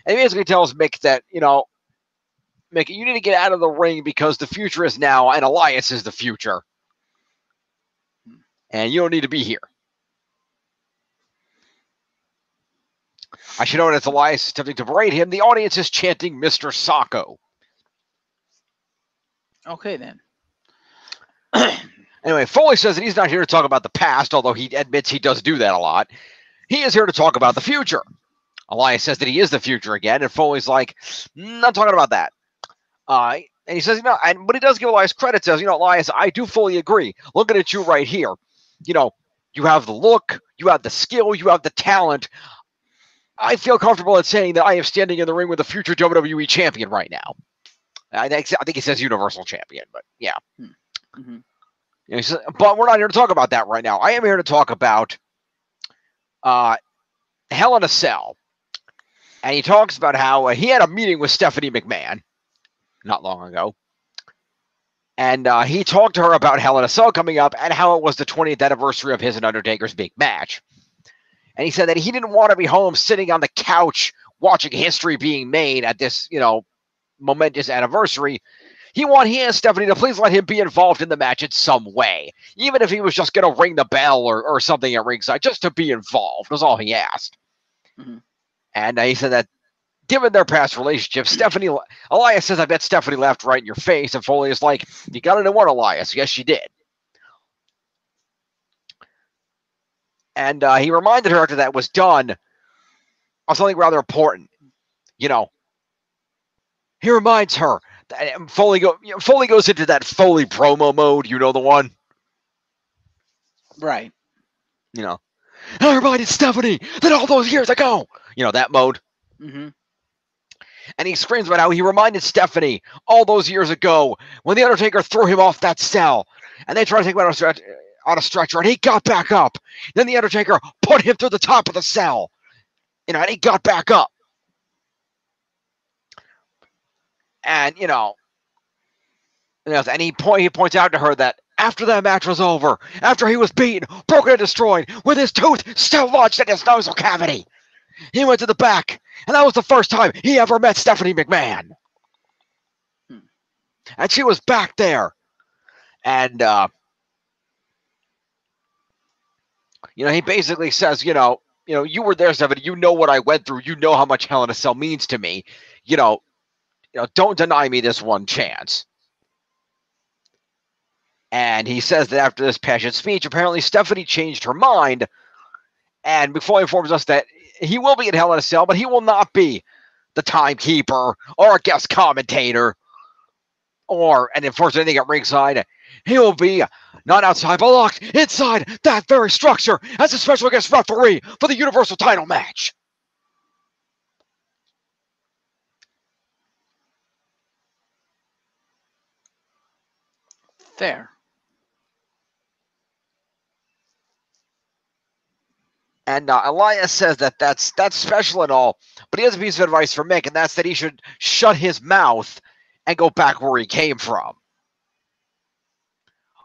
And he basically tells Mick that, Mick, you need to get out of the ring because the future is now, and Elias is the future. And you don't need to be here. I should note, as Elias is attempting to berate him, the audience is chanting Mr. Sacco. Okay, then. Anyway, Foley says that he's not here to talk about the past, although he admits he does do that a lot. He is here to talk about the future. Elias says that he is the future again, and Foley's like, not talking about that. And he says, but he does give Elias credit, says, Elias, I do fully agree. Looking at you right here, you have the look, you have the skill, you have the talent. I feel comfortable in saying that I am standing in the ring with a future WWE champion right now. I think he says Universal Champion, but yeah. Mm-hmm. He says, but we're not here to talk about that right now. I am here to talk about Hell in a Cell. And he talks about how he had a meeting with Stephanie McMahon not long ago. And he talked to her about Hell in a Cell coming up and how it was the 20th anniversary of his and Undertaker's big match. And he said that he didn't want to be home sitting on the couch watching history being made at this, momentous anniversary. He and Stephanie to please let him be involved in the match in some way. Even if he was just going to ring the bell or something at ringside, just to be involved was all he asked. Mm-hmm. And he said that given their past relationship, Elias says, I bet Stephanie laughed right in your face. And Foley is like, you got into one, Elias. Yes, she did. And he reminded her after that was done of something rather important. He reminds her that Foley goes into that Foley promo mode. You know the one? Right. I reminded Stephanie that all those years ago. That mode. Mm-hmm. And he screams about how he reminded Stephanie all those years ago when The Undertaker threw him off that cell. And they tried to take him on a stretcher, and he got back up. Then The Undertaker put him through the top of the cell. And he got back up. And, and he points out to her that after that match was over, after he was beaten, broken and destroyed, with his tooth still lodged in his nasal cavity, he went to the back, and that was the first time he ever met Stephanie McMahon. And she was back there. And, he basically says, you were there, Stephanie. You know what I went through. You know how much Hell in a Cell means to me. Don't deny me this one chance. And he says that after this passionate speech, apparently Stephanie changed her mind. And McFoley informs us that he will be in Hell in a Cell, but he will not be the timekeeper or a guest commentator or an enforcer anything at ringside. He will be not outside, but locked inside that very structure as a special guest referee for the Universal title match. Fair. And Elias says that that's special and all, but he has a piece of advice for Mick, and that's that he should shut his mouth and go back where he came from.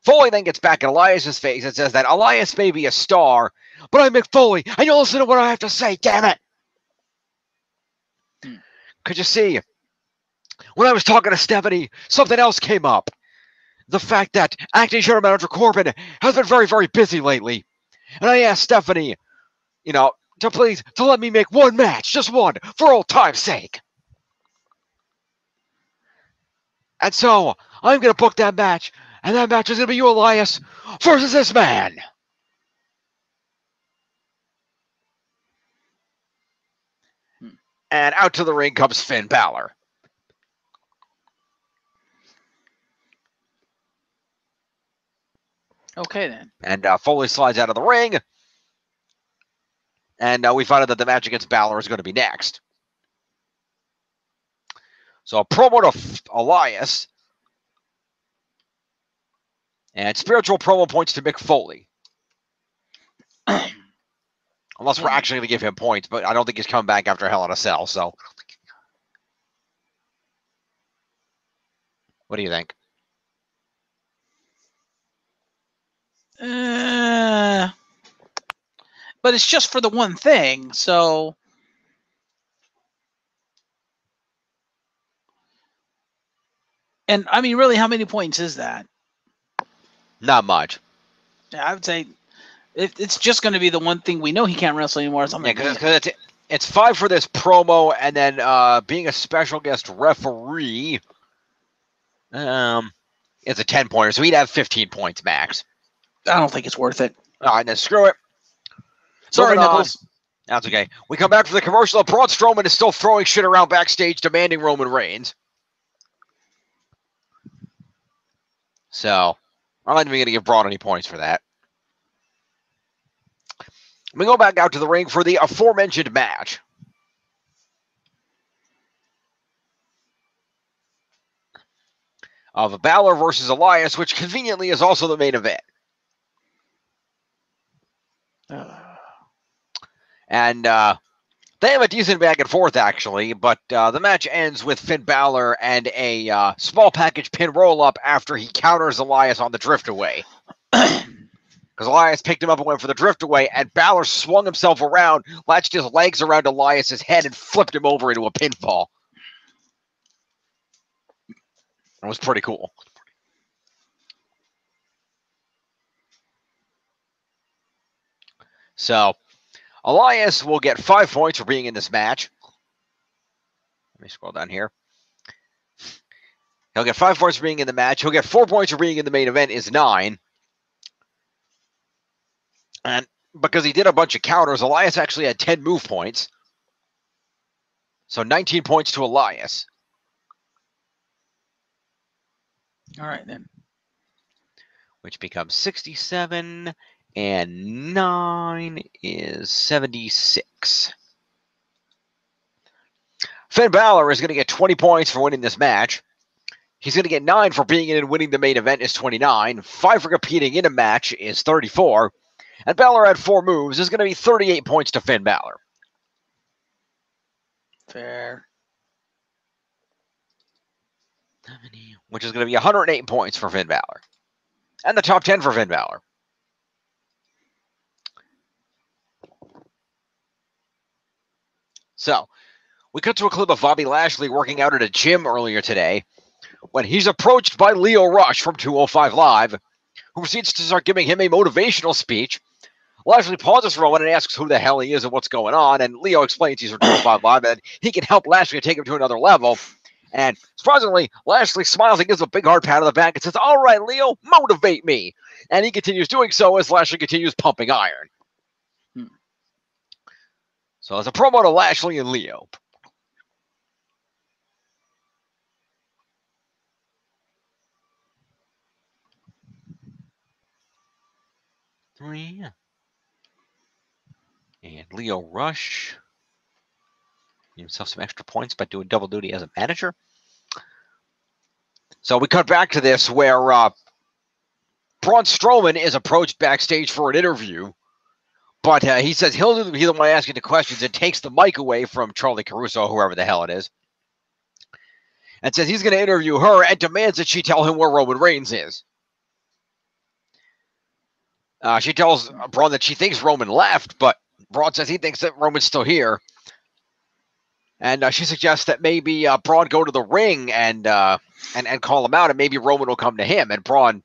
Foley then gets back in Elias's face and says that Elias may be a star, but I'm Mick Foley, and you'll listen to what I have to say, damn it! Could you see, when I was talking to Stephanie, something else came up. The fact that acting general manager Corbin has been very, very busy lately. And I asked Stephanie, to let me make one match, just one, for old time's sake. And so, I'm going to book that match, and that match is going to be you, Elias, versus this man. And out to the ring comes Finn Balor. Okay, then. And Foley slides out of the ring. And we find out that the match against Balor is going to be next. So a promo to Elias. And spiritual promo points to Mick Foley. Unless we're actually going to give him points, but I don't think he's coming back after Hell in a Cell, so. What do you think? But it's just for the one thing, so. And, I mean, really, how many points is that? Not much. Yeah, I would say if it's just going to be the one thing we know he can't wrestle anymore. Yeah, because it's 5 for this promo, and then being a special guest referee, it's a 10-pointer, so he'd have 15 points max. I don't think it's worth it. All right, then screw it. Sorry, Nichols. That's okay. We come back for the commercial. Braun Strowman is still throwing shit around backstage, demanding Roman Reigns. So, I'm not even going to give Braun any points for that. We go back out to the ring for the aforementioned match. Of Balor versus Elias, which conveniently is also the main event. And they have a decent back and forth, actually, but the match ends with Finn Balor and a small package pin roll-up after he counters Elias on the drift away. Because Elias picked him up and went for the drift away, and Balor swung himself around, latched his legs around Elias's head, and flipped him over into a pinfall. It was pretty cool. So, Elias will get 5 points for being in this match. Let me scroll down here. He'll get 5 points for being in the match. He'll get 4 points for being in the main event, is 9. And because he did a bunch of counters, Elias actually had 10 move points. So 19 points to Elias. All right, then. Which becomes 67, and 9 is 76. Finn Balor is going to get 20 points for winning this match. He's going to get 9 for being in and winning the main event is 29. 5 for competing in a match is 34. And Balor had 4 moves. Is going to be 38 points to Finn Balor. Fair. Which is going to be 108 points for Finn Balor. And the top 10 for Finn Balor. So, we cut to a clip of Bobby Lashley working out at a gym earlier today when he's approached by Lio Rush from 205 Live, who proceeds to start giving him a motivational speech. Lashley pauses for a moment and asks who the hell he is and what's going on, and Lio explains he's from 205 Live and he can help Lashley take him to another level. And surprisingly, Lashley smiles and gives him a big hard pat on the back and says, "All right, Lio, motivate me." And he continues doing so as Lashley continues pumping iron. So it's a promo to Lashley and Lio. And Lio Rush gave himself some extra points by doing double duty as a manager. So we cut back to this where Braun Strowman is approached backstage for an interview, but he says he'll be the one asking the questions and takes the mic away from Charlie Caruso, whoever the hell it is, and says he's going to interview her and demands that she tell him where Roman Reigns is. She tells Braun that she thinks Roman left, but Braun says he thinks that Roman's still here. And she suggests that maybe Braun go to the ring and call him out, and maybe Roman will come to him. And Braun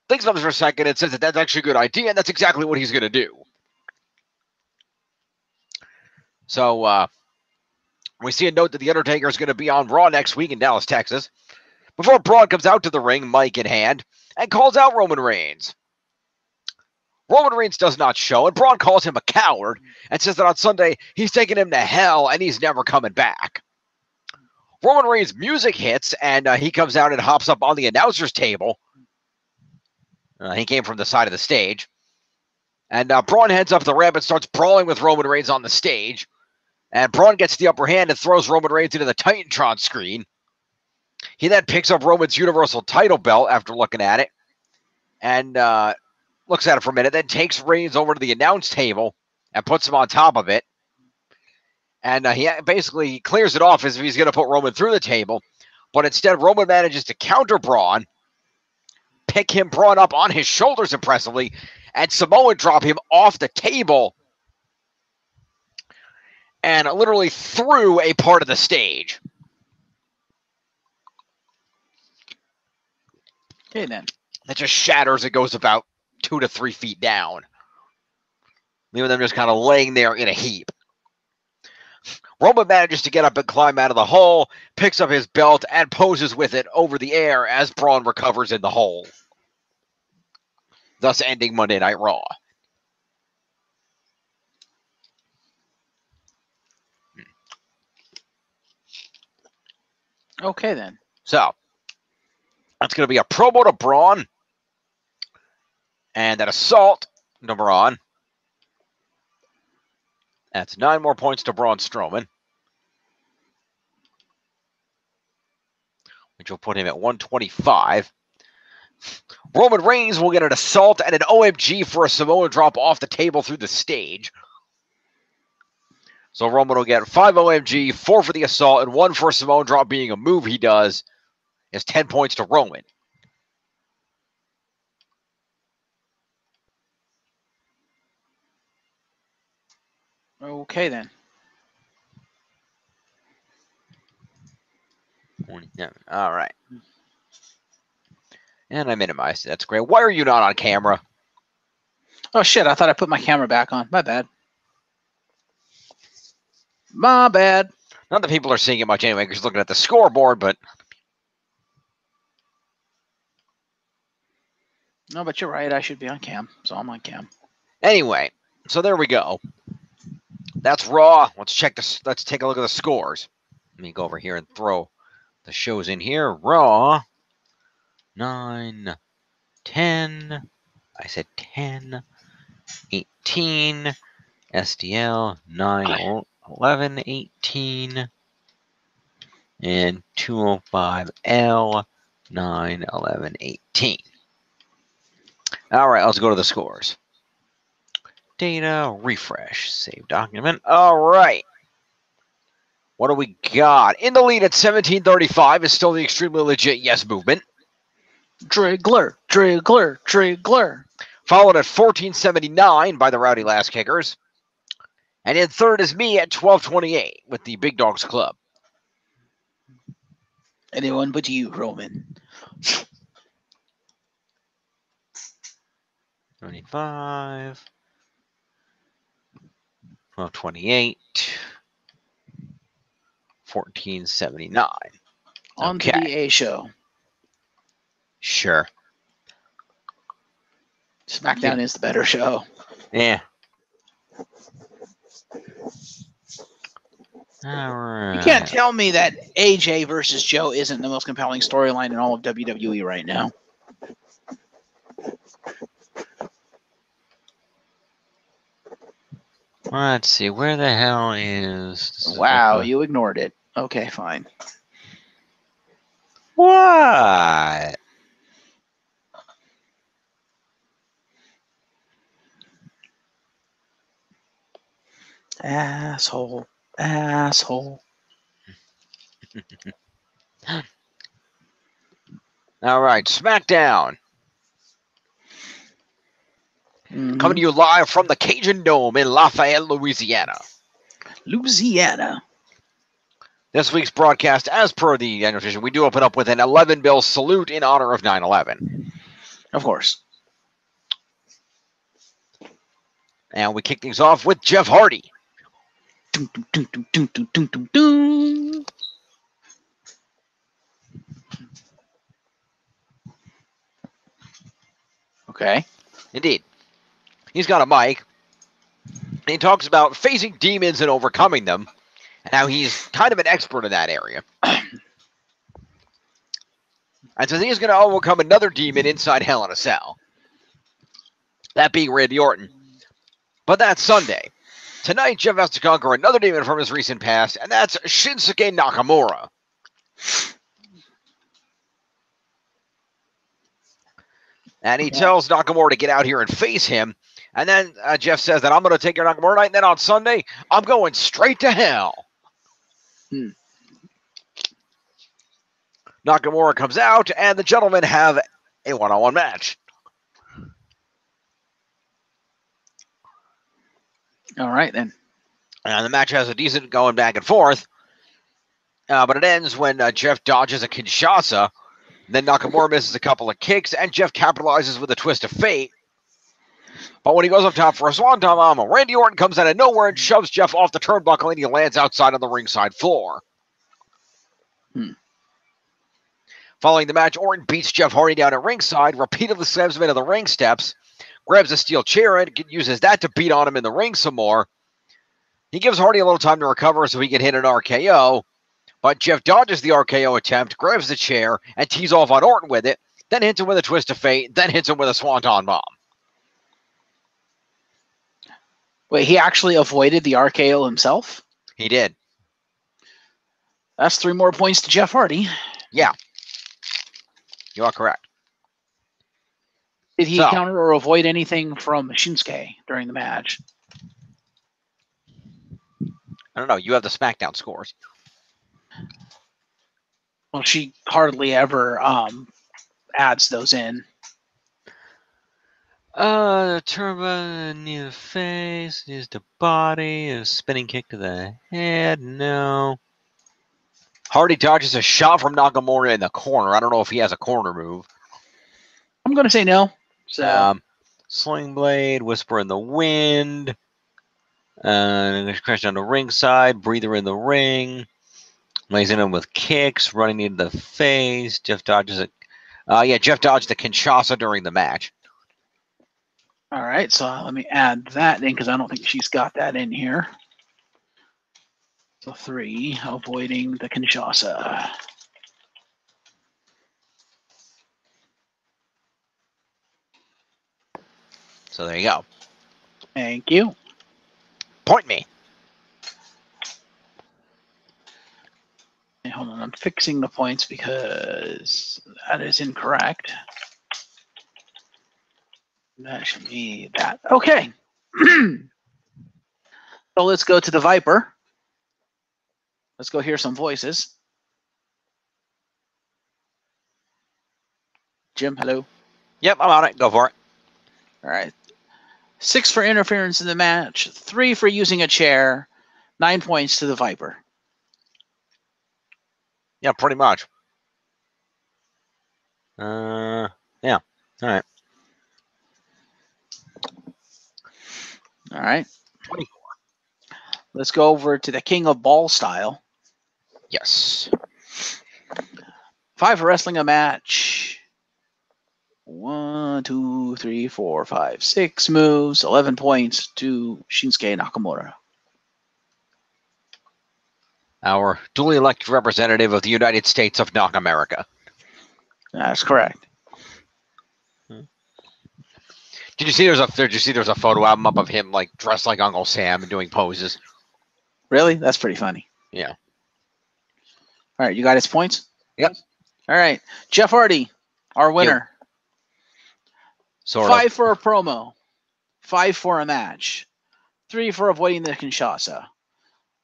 thinks about it for a second and says that that's actually a good idea, and that's exactly what he's going to do. So we see a note that The Undertaker is going to be on Raw next week in Dallas, Texas, before Braun comes out to the ring, mic in hand, and calls out Roman Reigns. Roman Reigns does not show, and Braun calls him a coward and says that on Sunday he's taking him to hell and he's never coming back. Roman Reigns' music hits, and he comes out and hops up on the announcer's table. He came from the side of the stage. And Braun heads up the ramp and starts brawling with Roman Reigns on the stage. And Braun gets the upper hand and throws Roman Reigns into the Titantron screen. He then picks up Roman's Universal title belt after looking at it and looks at it for a minute, then takes Reigns over to the announce table and puts him on top of it. And he basically clears it off as if he's going to put Roman through the table. But instead, Roman manages to counter Braun, pick Braun up on his shoulders impressively, and Samoan drop him off the table and literally through a part of the stage. Okay, then. That just shatters. It goes about 2 to 3 feet down, leaving them just kind of laying there in a heap. Roman manages to get up and climb out of the hole, picks up his belt, and poses with it over the air as Braun recovers in the hole, thus ending Monday Night Raw. Okay, then. So, that's going to be a promo to Braun, and an assault to Braun. That's 9 more points to Braun Strowman, which will put him at 125. Roman Reigns will get an assault and an OMG for a Samoan drop off the table through the stage. So Roman will get 5 OMG, 4 for the assault, and 1 for a Samoan drop being a move he does. Is 10 points to Roman. Okay, then. 27. All right. And I minimized it. That's great. Why are you not on camera? Oh, shit. I thought I put my camera back on. My bad. My bad. Not that people are seeing it much anyway, because looking at the scoreboard, but... No, but you're right. I should be on cam. So I'm on cam. Anyway, so there we go. That's Raw. Let's check this. Let's take a look at the scores. Let me go over here and throw the shows in here. Raw 9, 10. I said 10, 18. SDL 9, 11, 18. And 205L 9, 11, 18. All right, let's go to the scores. Data, refresh, save document. All right. What do we got? In the lead at 1735 is still the extremely legit Yes Movement. Drigler, Drigler, Drigler. Followed at 1479 by the Rowdy Lass Kickers. And in third is me at 1228 with the Big Dogs Club. Anyone but you, Roman. 25. 1228. 1479. On to the A show. Sure. SmackDown is the better show. Yeah. All right. You can't tell me that AJ versus Joe isn't the most compelling storyline in all of WWE right now. Let's see. Where the hell is... Wow, you ignored it. Okay, fine. What? Asshole. Asshole. All right, SmackDown. Mm-hmm. Coming to you live from the Cajun Dome in Lafayette, Louisiana. Louisiana. This week's broadcast, as per the annual tradition, we do open up with an 11-bill salute in honor of 9/11. Of course. And we kick things off with Jeff Hardy. Dun, dun, dun, dun, dun, dun, dun, dun. Okay. Indeed. He's got a mic. And he talks about facing demons and overcoming them. And how he's kind of an expert in that area. And so he's going to overcome another demon inside Hell in a Cell. That being Randy Orton. But that's Sunday. Tonight, Jeff has to conquer another demon from his recent past, and that's Shinsuke Nakamura. And he tells Nakamura to get out here and face him. And then Jeff says that I'm going to take your Nakamura night. And then on Sunday, I'm going straight to hell. Nakamura comes out, and the gentlemen have a one-on-one match. All right, then. And the match has a decent going back and forth. But it ends when Jeff dodges a Kinshasa. Then Nakamura misses a couple of kicks, and Jeff capitalizes with a twist of fate. But when he goes up top for a Swanton Bomb, Randy Orton comes out of nowhere and shoves Jeff off the turnbuckle, and he lands outside on the ringside floor. Following the match, Orton beats Jeff Hardy down at ringside, repeatedly slams him into the ring steps, grabs a steel chair and uses that to beat on him in the ring some more. He gives Hardy a little time to recover so he can hit an RKO, but Jeff dodges the RKO attempt, grabs the chair, and tees off on Orton with it, then hits him with a twist of fate, then hits him with a Swanton Bomb. Wait, he actually avoided the RKO himself? He did. That's 3 more points to Jeff Hardy. Yeah. You are correct. Did he counter or avoid anything from Shinsuke during the match? I don't know. You have the SmackDown scores. Well, she hardly ever adds those in. Turbo near the face, near the body, a spinning kick to the head. No. Hardy dodges a shot from Nakamura in the corner. I don't know if he has a corner move. I'm going to say no. So. Sling blade, whisper in the wind. Crash down the ringside, breather in the ring. Lays in him with kicks, running into the face. Jeff dodges it. Jeff dodged the Kinshasa during the match. All right, so let me add that in because I don't think she's got that in here. So 3, avoiding the Kinshasa. So there you go. Thank you. Point me. Hey, hold on, I'm fixing the points because that is incorrect. That should be that. Okay. So let's go to the Viper. Let's go hear some voices. Jim, hello. Yep, I'm on it. Go for it. All right. 6 for interference in the match, 3 for using a chair, 9 points to the Viper. Yeah, pretty much. Yeah. All right. All right. 24. Let's go over to the King of Ball style. Yes. 5 for wrestling a match. 1, 2, 3, 4, 5, 6 moves, 11 points to Shinsuke Nakamura. Our duly elected representative of the United States of Knock America. That's correct. Did you see there's a photo album up of him like dressed like Uncle Sam and doing poses? Really? That's pretty funny. Yeah. All right, you got his points? Yep. All right. Jeff Hardy, our winner. Sort 5 of. for a promo. 5 for a match. 3 for avoiding the Kinshasa.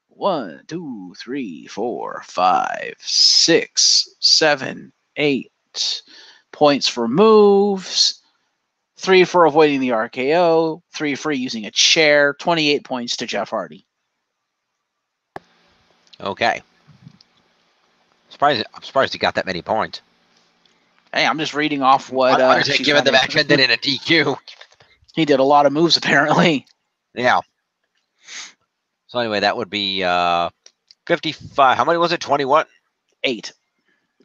1, 2, 3, 4, 5, 6, 7, 8 points for moves. 3 for avoiding the RKO. 3 for using a chair. 28 points to Jeff Hardy. Okay. I'm surprised he got that many points. Hey, I'm just reading off what. Given the match ended in a DQ. He did a lot of moves, apparently. Yeah. So anyway, that would be 55. How many was it? 21? 8.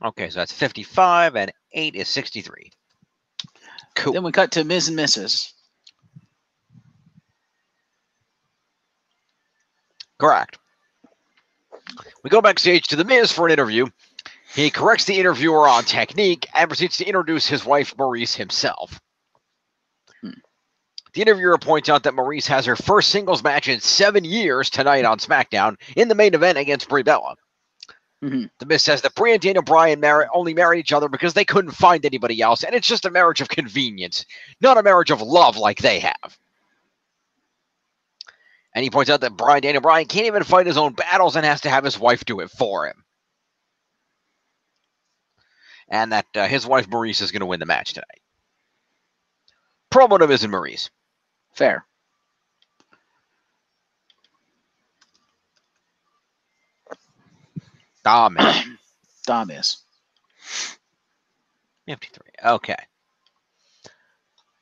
Okay, so that's 55, and 8 is 63. Cool. Then we cut to Ms. and Mrs. Correct. We go backstage to The Miz for an interview. He corrects the interviewer on technique and proceeds to introduce his wife, Maurice, himself. The interviewer points out that Maurice has her first singles match in 7 years tonight on SmackDown in the main event against Brie Bella. Mhm. The Miz says that Brie and Daniel Bryan only married each other because they couldn't find anybody else, and it's just a marriage of convenience, not a marriage of love like they have. And he points out that Daniel Bryan can't even fight his own battles and has to have his wife do it for him. And that his wife Maurice is going to win the match tonight. Promo to Miz and Maurice. Fair. Dom is. 53. Okay.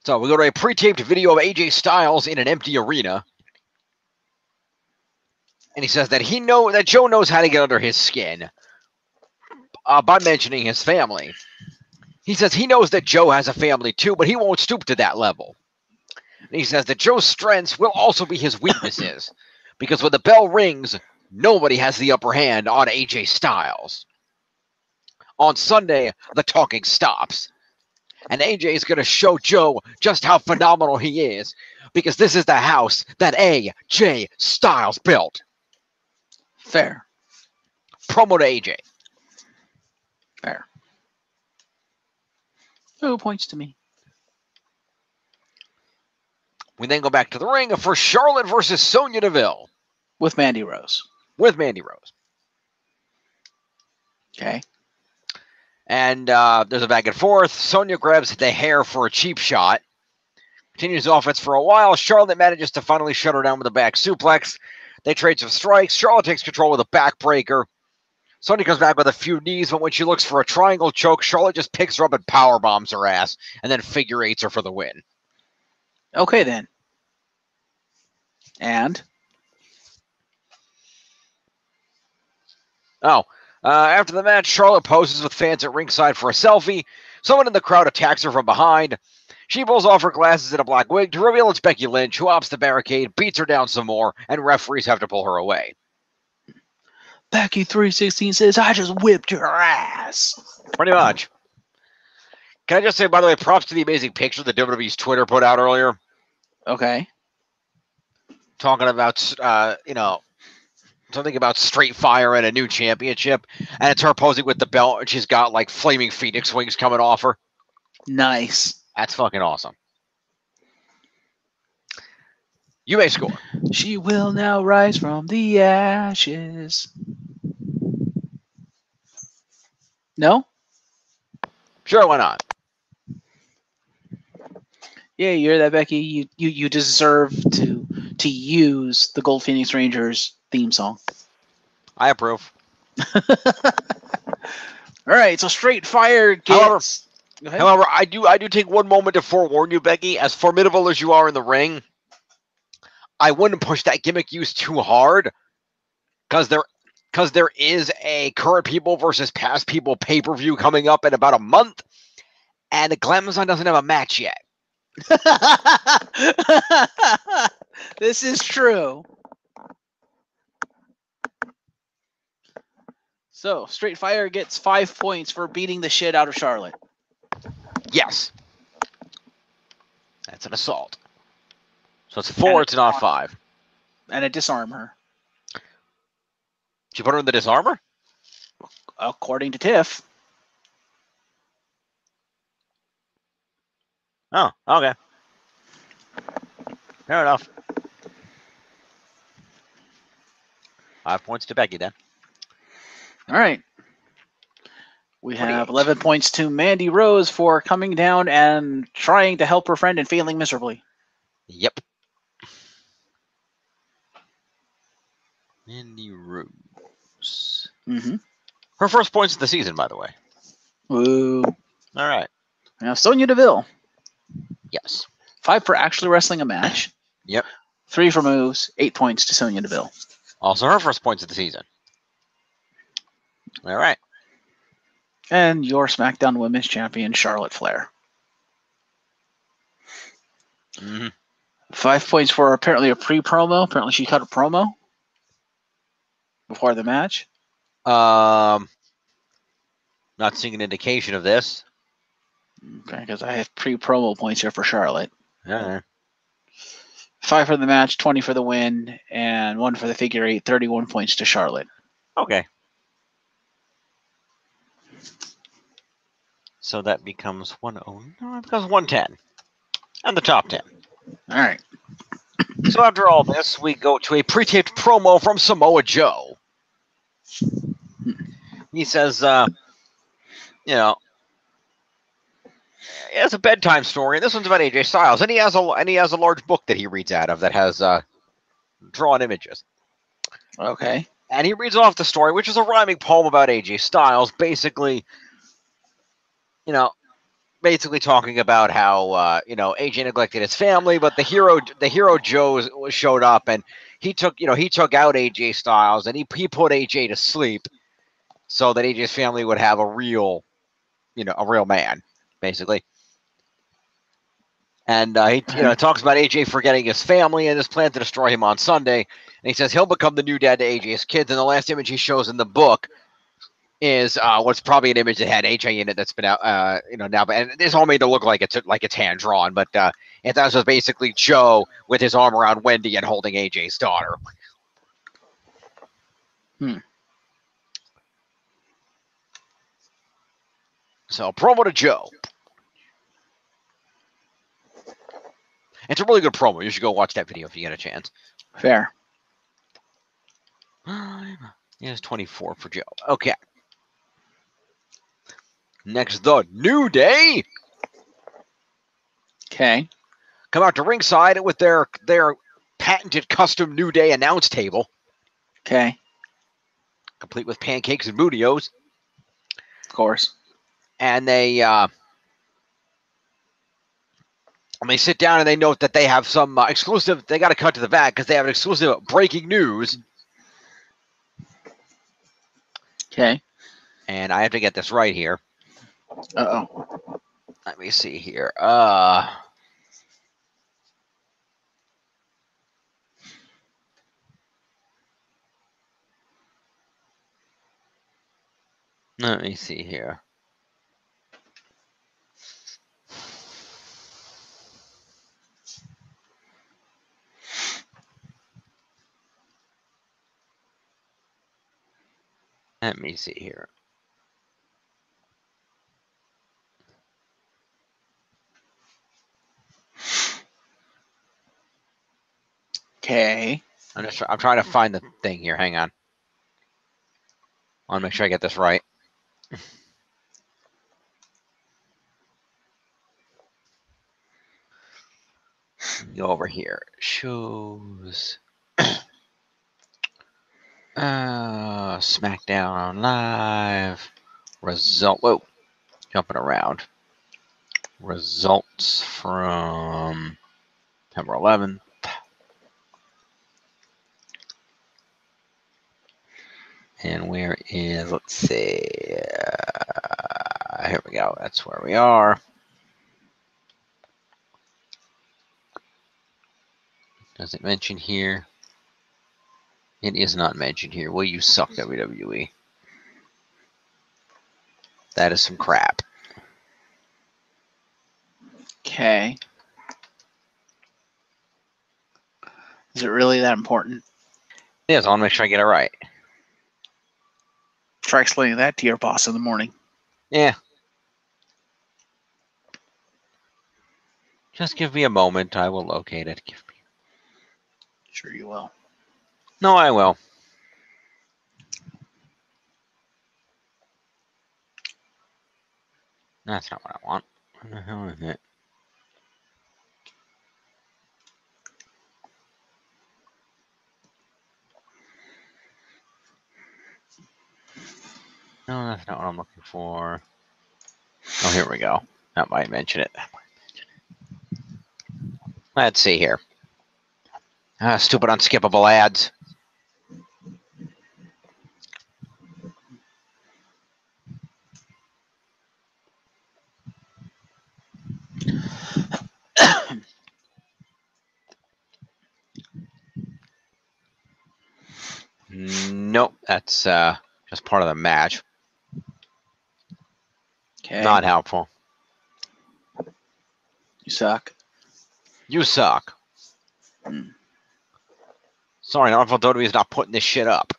So we go to a pre-taped video of AJ Styles in an empty arena. And he says that Joe knows how to get under his skin by mentioning his family. He says he knows that Joe has a family too, but he won't stoop to that level. And he says that Joe's strengths will also be his weaknesses, because when the bell rings, nobody has the upper hand on AJ Styles. On Sunday, the talking stops. And AJ is going to show Joe just how phenomenal he is, because this is the house that AJ Styles built. Fair. Promo to AJ. Fair. 2 points to me. We then go back to the ring for Charlotte versus Sonya Deville. With Mandy Rose. Okay. And there's a back and forth. Sonya grabs the hair for a cheap shot. Continues offense for a while. Charlotte manages to finally shut her down with a back suplex. They trade some strikes. Charlotte takes control with a backbreaker. Sonya comes back with a few knees, but when she looks for a triangle choke, Charlotte just picks her up and power bombs her ass, and then figure eights her for the win. Okay, then. And? After the match, Charlotte poses with fans at ringside for a selfie. Someone in the crowd attacks her from behind. She pulls off her glasses and a black wig to reveal it's Becky Lynch, who hops the barricade, beats her down some more, and referees have to pull her away. Becky 316 says, I just whipped your ass. Pretty much. Can I just say, by the way, props to the amazing picture that WWE's Twitter put out earlier. Okay. Talking about, something about straight fire and a new championship. And it's her posing with the belt, and she's got, like, flaming phoenix wings coming off her. Nice. That's fucking awesome. You may score. She will now rise from the ashes. No? Sure, why not? Yeah, you hear that, Becky? You deserve to use the Gold Phoenix Rangers theme song. I approve. All right, so Straight Fire gets... However, I do take one moment to forewarn you, Becky. As formidable as you are in the ring, I wouldn't push that gimmick use too hard, because there is a current people versus past people pay-per-view coming up in about a month, and the Glamazon doesn't have a match yet. This is true. So, Straight Fire gets 5 points for beating the shit out of Charlotte. Yes. That's an assault. So it's 4, it's not 5. And a disarm her. Did you put her in the disarmor? According to Tiff. Oh, okay. Fair enough. 5 points to Becky then. All right. We have 11 points to Mandy Rose for coming down and trying to help her friend and failing miserably. Yep. Mandy Rose. Mm-hmm. Her first points of the season, by the way. Woo. All right. Now, Sonya Deville. Yes. 5 for actually wrestling a match. Yep. 3 for moves. 8 points to Sonya Deville. Also her first points of the season. All right. And your SmackDown Women's Champion, Charlotte Flair. Mm-hmm. 5 points for apparently a pre-promo. Apparently she cut a promo before the match. Not seeing an indication of this. Okay, because I have pre-promo points here for Charlotte. Yeah. 5 for the match, 20 for the win, and 1 for the figure 8, 31 points to Charlotte. Okay. So that becomes 109. No, it becomes 110. And the top 10. All right. So after all this, we go to a pre-taped promo from Samoa Joe. He says, you know, he has a bedtime story, and this one's about AJ Styles, and he has a large book that he reads out of that has drawn images. Okay. And he reads off the story, which is a rhyming poem about AJ Styles, basically talking about how AJ neglected his family, but the hero Joe showed up, and he took out AJ Styles, and he put AJ to sleep so that AJ's family would have a real man, basically. And he talks about AJ forgetting his family and his plan to destroy him on Sunday. And he says he'll become the new dad to AJ's kids. And the last image he shows in the book is what's probably an image that had AJ in it that's been out, now. And it's all made to look like it's hand drawn, but that was basically Joe with his arm around Wendy and holding AJ's daughter. So promo to Joe. It's a really good promo. You should go watch that video if you get a chance. Fair. It's 24 for Joe. Okay. Next, the New Day. Okay. Come out to ringside with their patented custom New Day announce table. Okay. Complete with pancakes and bootios. Of course. And they sit down and they note that they have some exclusive. They got to cut to the back because they have an exclusive breaking news. Okay. And I have to get this right here. Uh-oh. Let me see here. Let me see here. Let me see here. Okay. I'm trying to find the thing here. Hang on. I want to make sure I get this right. Go over here. Shows. SmackDown Live. Result. Whoa. Jumping around. Results from September 11th. And where is, let's see. Here we go. That's where we are. Does it mention here? It is not mentioned here. Well, you suck, WWE. That is some crap. Okay. Is it really that important? It is. I want to make sure I get it right. Try explaining that to your boss in the morning. Yeah. Just give me a moment. I will locate it. Sure you will. No, I will. That's not what I want. What the hell is it? No, that's not what I'm looking for. Oh, here we go. That might mention it. Let's see here. Stupid unskippable ads. Nope, that's just part of the match. Okay. Not helpful. You suck. You suck. Sorry, Marvel WWE is not putting this shit up.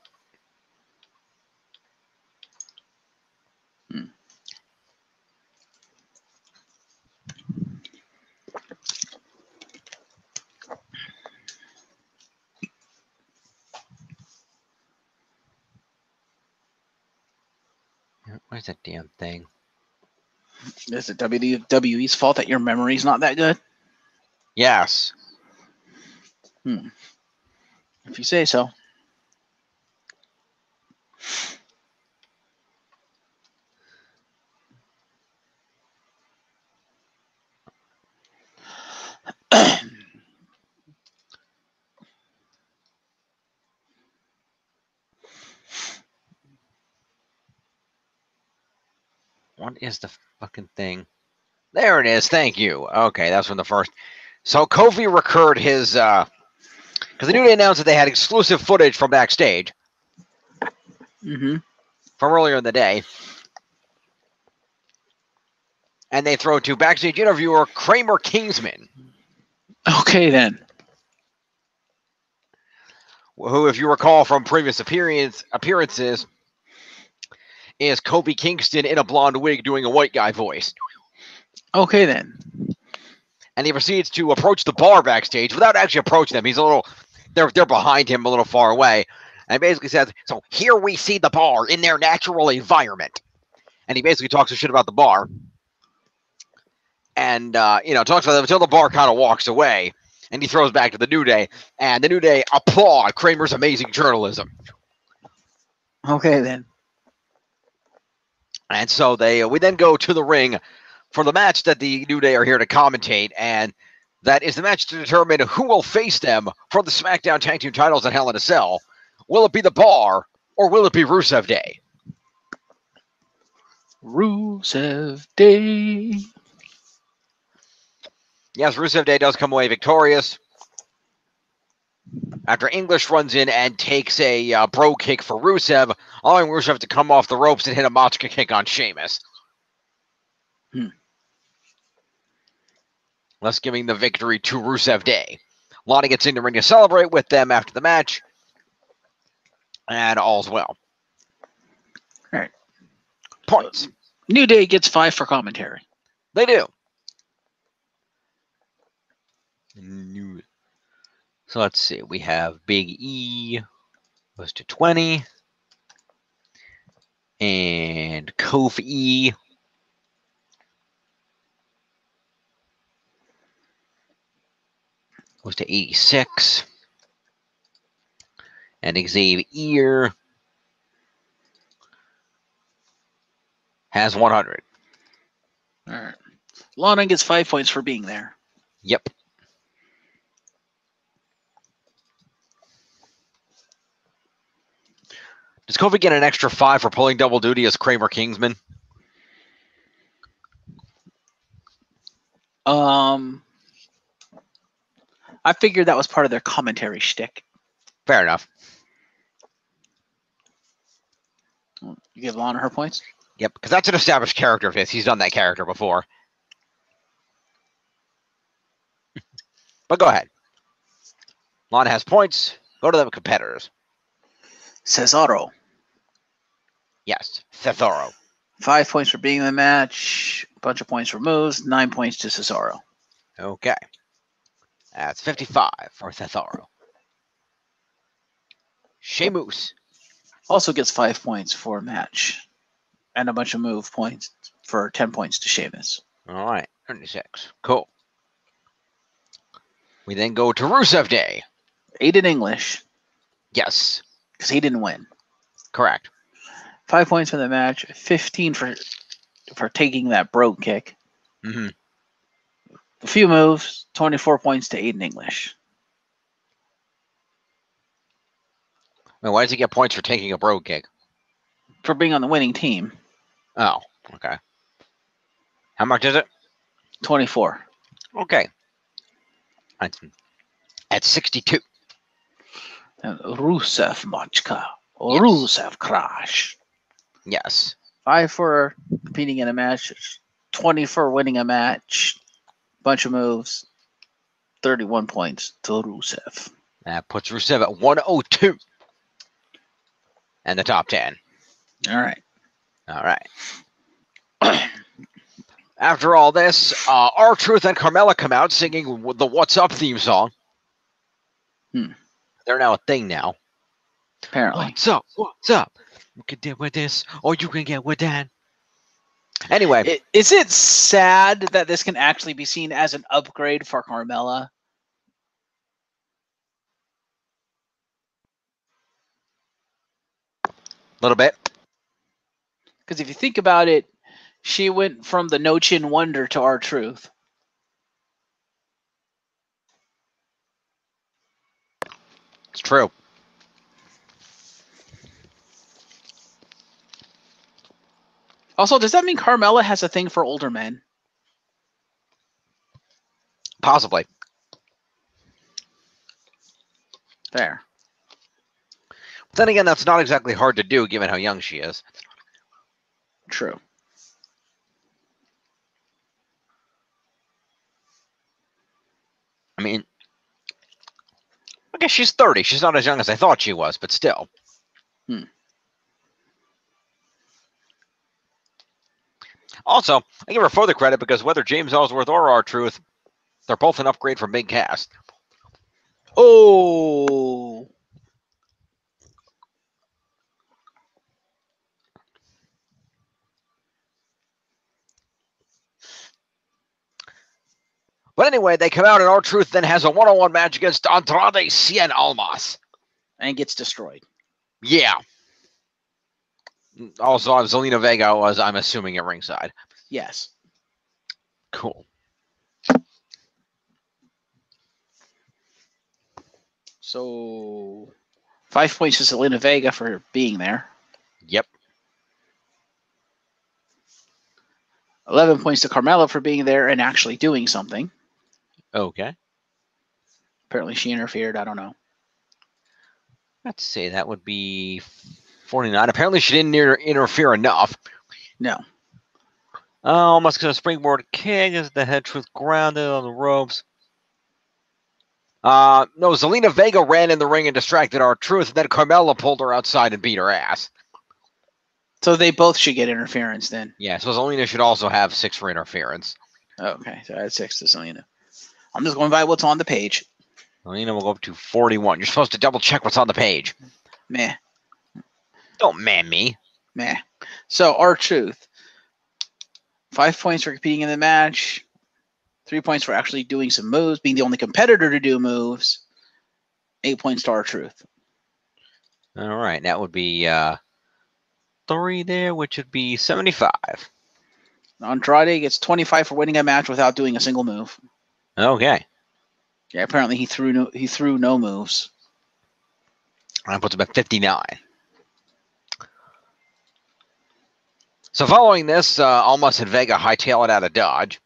Where's that damn thing? Is it WWE's fault that your memory's not that good? Yes. If you say so. What is the fucking thing? There it is. Thank you. Okay, that's from the first. So Kofi recurred his because the New Day announced that they had exclusive footage from backstage Mm-hmm. from earlier in the day, and they throw to backstage interviewer Kramer Kingsman, Okay, then. who, if you recall from previous appearances, is Kofi Kingston in a blonde wig doing a white guy voice. Okay, then. And he proceeds to approach the bar backstage without actually approaching them. He's a little, they're behind him a little far away. And basically says, so here we see the bar in their natural environment. And he basically talks some shit about the bar. And, talks about them until the bar kind of walks away. And he throws back to the New Day. And the New Day applaud Kramer's amazing journalism. Okay, then. And so we then go to the ring for the match that the New Day are here to commentate, and that is the match to determine who will face them for the SmackDown Tag Team titles at Hell in a Cell. Will it be the Bar, or will it be Rusev Day? Rusev Day. Yes, Rusev Day does come away victorious after English runs in and takes a bro kick for Rusev, allowing Rusev to come off the ropes and hit a Machka kick on Sheamus. Thus giving the victory to Rusev Day. Lana gets in the ring to celebrate with them after the match. And all's well. All right. Points. New Day gets 5 for commentary. They do. So let's see. We have Big E goes to 20. And Kofi goes to 86. And Xavier has 100. All right. Lana gets 5 points for being there. Yep. Does Kofi get an extra 5 for pulling double duty as Kramer Kingsman? I figured that was part of their commentary shtick. Fair enough. You give Lana her points? Yep, because that's an established character of his. He's done that character before. But go ahead. Lana has points. Go to the competitors. Cesaro. Yes, Cesaro. 5 points for being in the match. A bunch of points for moves. 9 points to Cesaro. Okay. That's 55 for Cesaro. Sheamus. Also gets 5 points for a match. And a bunch of move points for 10 points to Sheamus. All right, 36. Cool. We then go to Rusev Day. 8 in English. Yes. Because he didn't win. Correct. 5 points for the match. 15 for taking that brogue kick. Mm-hmm. A few moves. 24 points to Aiden English. Wait, why does he get points for taking a brogue kick? For being on the winning team. Oh, okay. How much is it? 24. Okay. At 62. And Rusev Machka. Yes. Rusev Crash. Yes. 5 for competing in a match. 20 for winning a match. Bunch of moves. 31 points to Rusev. That puts Rusev at 102. And the top 10. All right. All right. After all this, R-Truth and Carmella come out singing the What's Up theme song. They're now a thing now. Apparently. What's up? What's up? You can deal with this, or you can get with that. Anyway, Is it sad that this can actually be seen as an upgrade for Carmella? a little bit. Because if you think about it, she went from the No Chin Wonder to R-Truth. It's true. Also, does that mean Carmella has a thing for older men? Possibly. Fair. But then again, that's not exactly hard to do given how young she is. True. I mean, I guess she's 30. She's not as young as I thought she was, but still. Also, I give her further credit because whether James Ellsworth or R-Truth, they're both an upgrade from Big Cass. Oh. But anyway, they come out and R-Truth then has a one-on-one match against Andrade Cien Almas. And gets destroyed. Yeah. Also, Zelina Vega was, I'm assuming, at ringside. Yes. Cool. So 5 points to Zelina Vega for being there. Yep. 11 points to Carmella for being there and actually doing something. Okay. Apparently she interfered. I don't know. Let's see. That would be 49. Apparently she didn't interfere enough. No. Almost going to springboard kick as the head truth grounded on the ropes. No, Zelina Vega ran in the ring and distracted R-Truth, and then Carmella pulled her outside and beat her ass. So they both should get interference then. Yeah, so Zelina should also have 6 for interference. Okay, so I had 6 to Zelina. I'm just going by what's on the page. Zelina will go up to 41. You're supposed to double check what's on the page. Meh. Don't man me. Meh. So R-Truth. 5 points for competing in the match. 3 points for actually doing some moves, being the only competitor to do moves. 8 points to R-Truth. All right, that would be 3 there, which would be 75. Andrade gets 25 for winning a match without doing a single move. Okay. Yeah, apparently he threw no moves. That puts him at 59. So following this, Almas and Vega hightail it out of Dodge.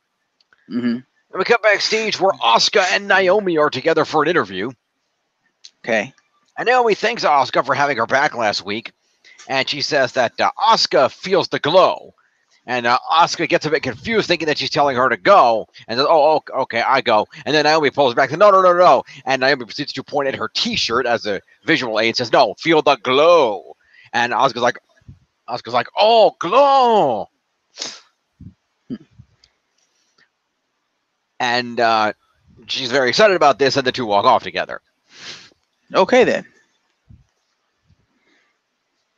Mm-hmm. And we come backstage where Asuka and Naomi are together for an interview. Okay. And Naomi thanks Asuka for having her back last week. And she says that Asuka feels the glow. And Asuka gets a bit confused, thinking that she's telling her to go. And says, oh, okay, I go. And then Naomi pulls back and no. And Naomi proceeds to point at her T-shirt as a visual aid and says, no, feel the glow. And Asuka's like, oh, glow. And she's very excited about this, and the two walk off together. Okay, then.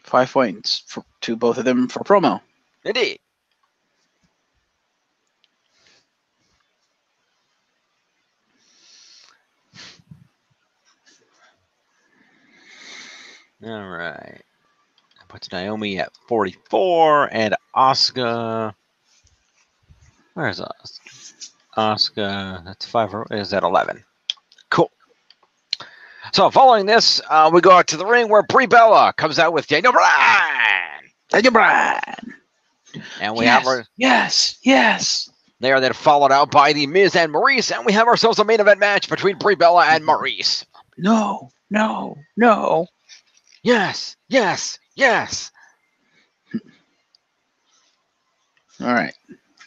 5 points to both of them for promo. Indeed. All right. That puts Naomi at 44, and Asuka. Where's Asuka? Asuka, that's 5, is at 11. Cool. So following this, we go out to the ring where Brie Bella comes out with Daniel Bryan. Daniel Bryan. And we have her. Yes. They are then followed out by the Miz and Maurice, and we have ourselves a main event match between Brie Bella and Maurice. No. Yes. All right.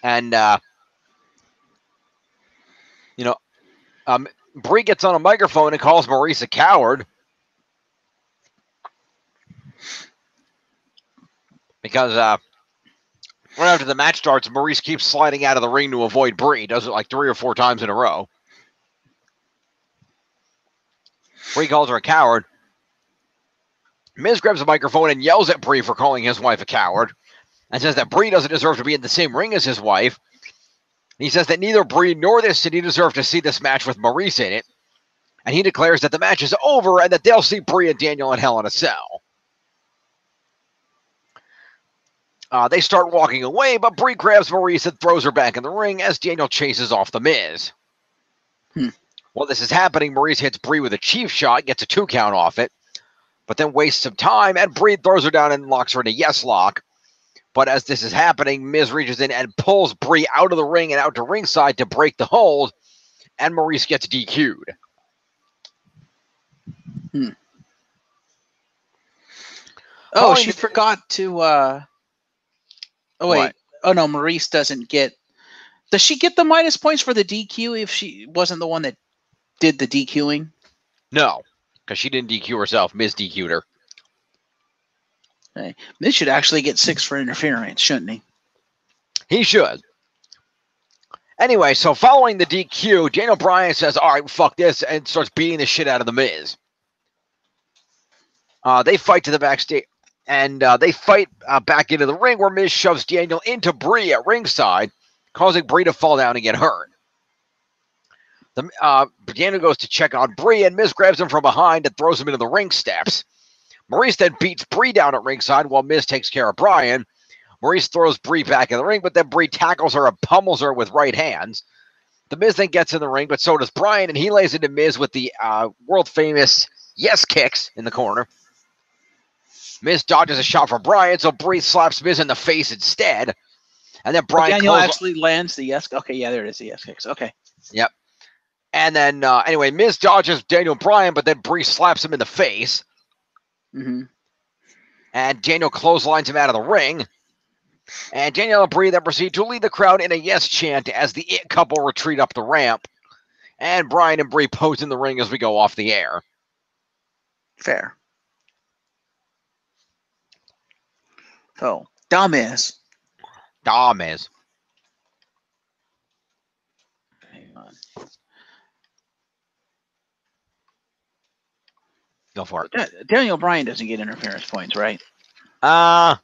And Brie gets on a microphone and calls Maurice a coward because right after the match starts, Maurice keeps sliding out of the ring to avoid Brie. Does it like 3 or 4 times in a row. Brie calls her a coward. Miz grabs a microphone and yells at Brie for calling his wife a coward. and says that Bree doesn't deserve to be in the same ring as his wife. He says that neither Bree nor this city deserve to see this match with Maurice in it. And he declares that the match is over and that they'll see Bree and Daniel in Hell in a Cell. They start walking away, but Bree grabs Maurice and throws her back in the ring as Daniel chases off The Miz. While this is happening, Maurice hits Bree with a cheap shot, gets a 2 count off it, but then wastes some time, and Bree throws her down and locks her in a yes lock. But as this is happening, Miz reaches in and pulls Bree out of the ring and out to ringside to break the hold, and Maurice gets DQ'd. Oh, she forgot to... Oh, wait. What? Oh, no, Maurice doesn't get... Does she get the minus points for the DQ if she wasn't the one that did the DQing? No, because she didn't DQ herself. Miz DQ'd her. Okay. Miz should actually get 6 for interference, shouldn't he? He should. Anyway, so following the DQ, Daniel Bryan says, all right, fuck this, and starts beating the shit out of The Miz. They fight to the backstage, and they fight back into the ring where Miz shoves Daniel into Bree at ringside, causing Bree to fall down and get hurt. Daniel goes to check on Bree, and Miz grabs him from behind and throws him into the ring steps. Maurice then beats Bree down at ringside while Miz takes care of Bryan. Maurice throws Bree back in the ring, but then Bree tackles her and pummels her with right hands. The Miz then gets in the ring, but so does Bryan, and he lays into Miz with the world-famous yes kicks in the corner. Miz dodges a shot from Bryan, so Bree slaps Miz in the face instead. And then Bryan... Daniel actually lands the yes... Okay, yeah, there it is, the yes kicks. Okay. Yep. And then, anyway, Miz dodges Daniel Bryan, but then Bree slaps him in the face. Mm-hmm. And Daniel clotheslines him out of the ring. And Daniel and Bree then proceed to lead the crowd in a yes chant as the It couple retreat up the ramp. And Bryan and Bree pose in the ring as we go off the air. Fair. So, Miz. Miz. Hang on. Go for it. Daniel Bryan doesn't get interference points, right? Yeah.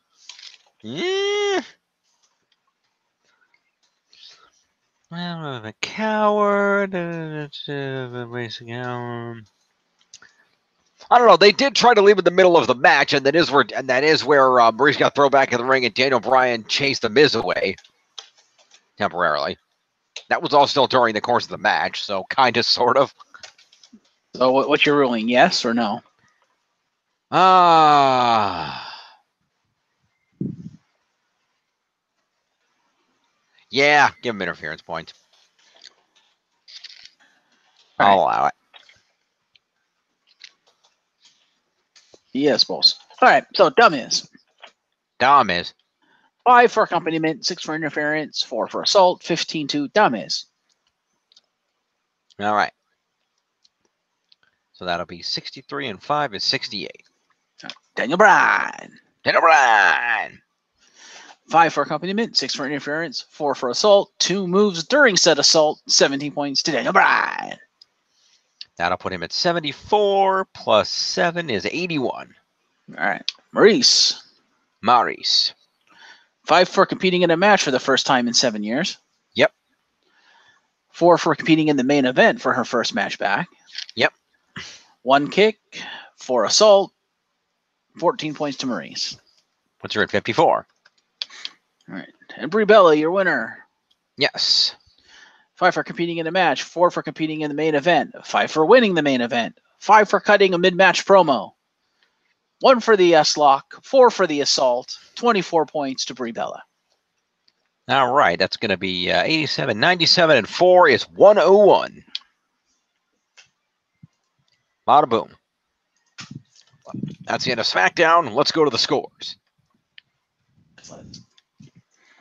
Well, a coward. I don't know. They did try to leave in the middle of the match, and that is where Maurice got thrown back in the ring, and Daniel Bryan chased the Miz away temporarily. That was all still during the course of the match, so kind of, sort of. So, what's your ruling? Yes or no? Yeah, give him interference points. I'll allow it. Yes, boss. All right, so Miz. Miz. 5 for accompaniment, 6 for interference, 4 for assault, 15 to Miz. All right. So that'll be 63 and 5 is 68. Daniel Bryan. 5 for accompaniment, 6 for interference, 4 for assault, 2 moves during said assault, 17 points to Daniel Bryan. That'll put him at 74 plus 7 is 81. All right. Maurice. 5 for competing in a match for the first time in 7 years. Yep. 4 for competing in the main event for her first match back. Yep. 1 kick, 4 assault, 14 points to Maurice. Puts her at 54. All right. And Brie Bella, your winner. Yes. 5 for competing in a match, 4 for competing in the main event, 5 for winning the main event, 5 for cutting a mid-match promo, 1 for the S-Lock, 4 for the assault, 24 points to Brie Bella. All right, that's going to be 87, 97, and 4 is 101. Bada boom. That's the end of SmackDown. Let's go to the scores.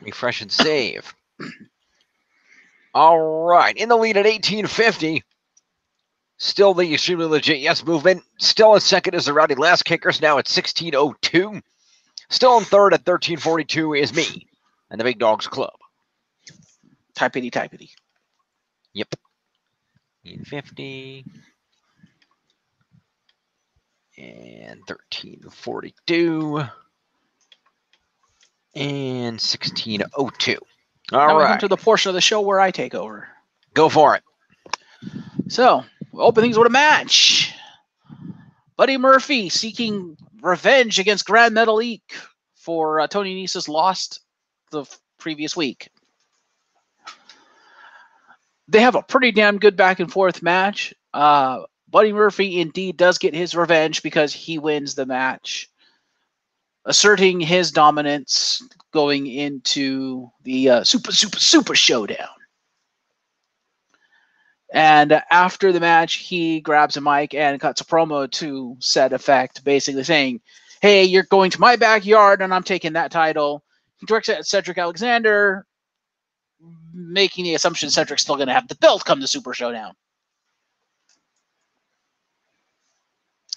Refresh and save. All right, in the lead at 1850. Still the extremely legit yes movement. Still in second is the Rowdy Last Kickers, now at 1602. Still in third at 1342 is me and the Big Dogs Club. Typity. Yep. 1850. And 1342. And 16:02. Now All we come right. to the portion of the show where I take over. Go for it. So, we'll open things with a match. Buddy Murphy seeking revenge against Grand Metalik for Tony Nese's lost the previous week. They have a pretty damn good back and forth match. Buddy Murphy indeed does get his revenge because he wins the match, asserting his dominance going into the super showdown. And after the match, he grabs a mic and cuts a promo to said effect, basically saying, hey, you're going to my backyard and I'm taking that title. He directs it at Cedric Alexander, making the assumption Cedric's still going to have the belt come to Super Showdown.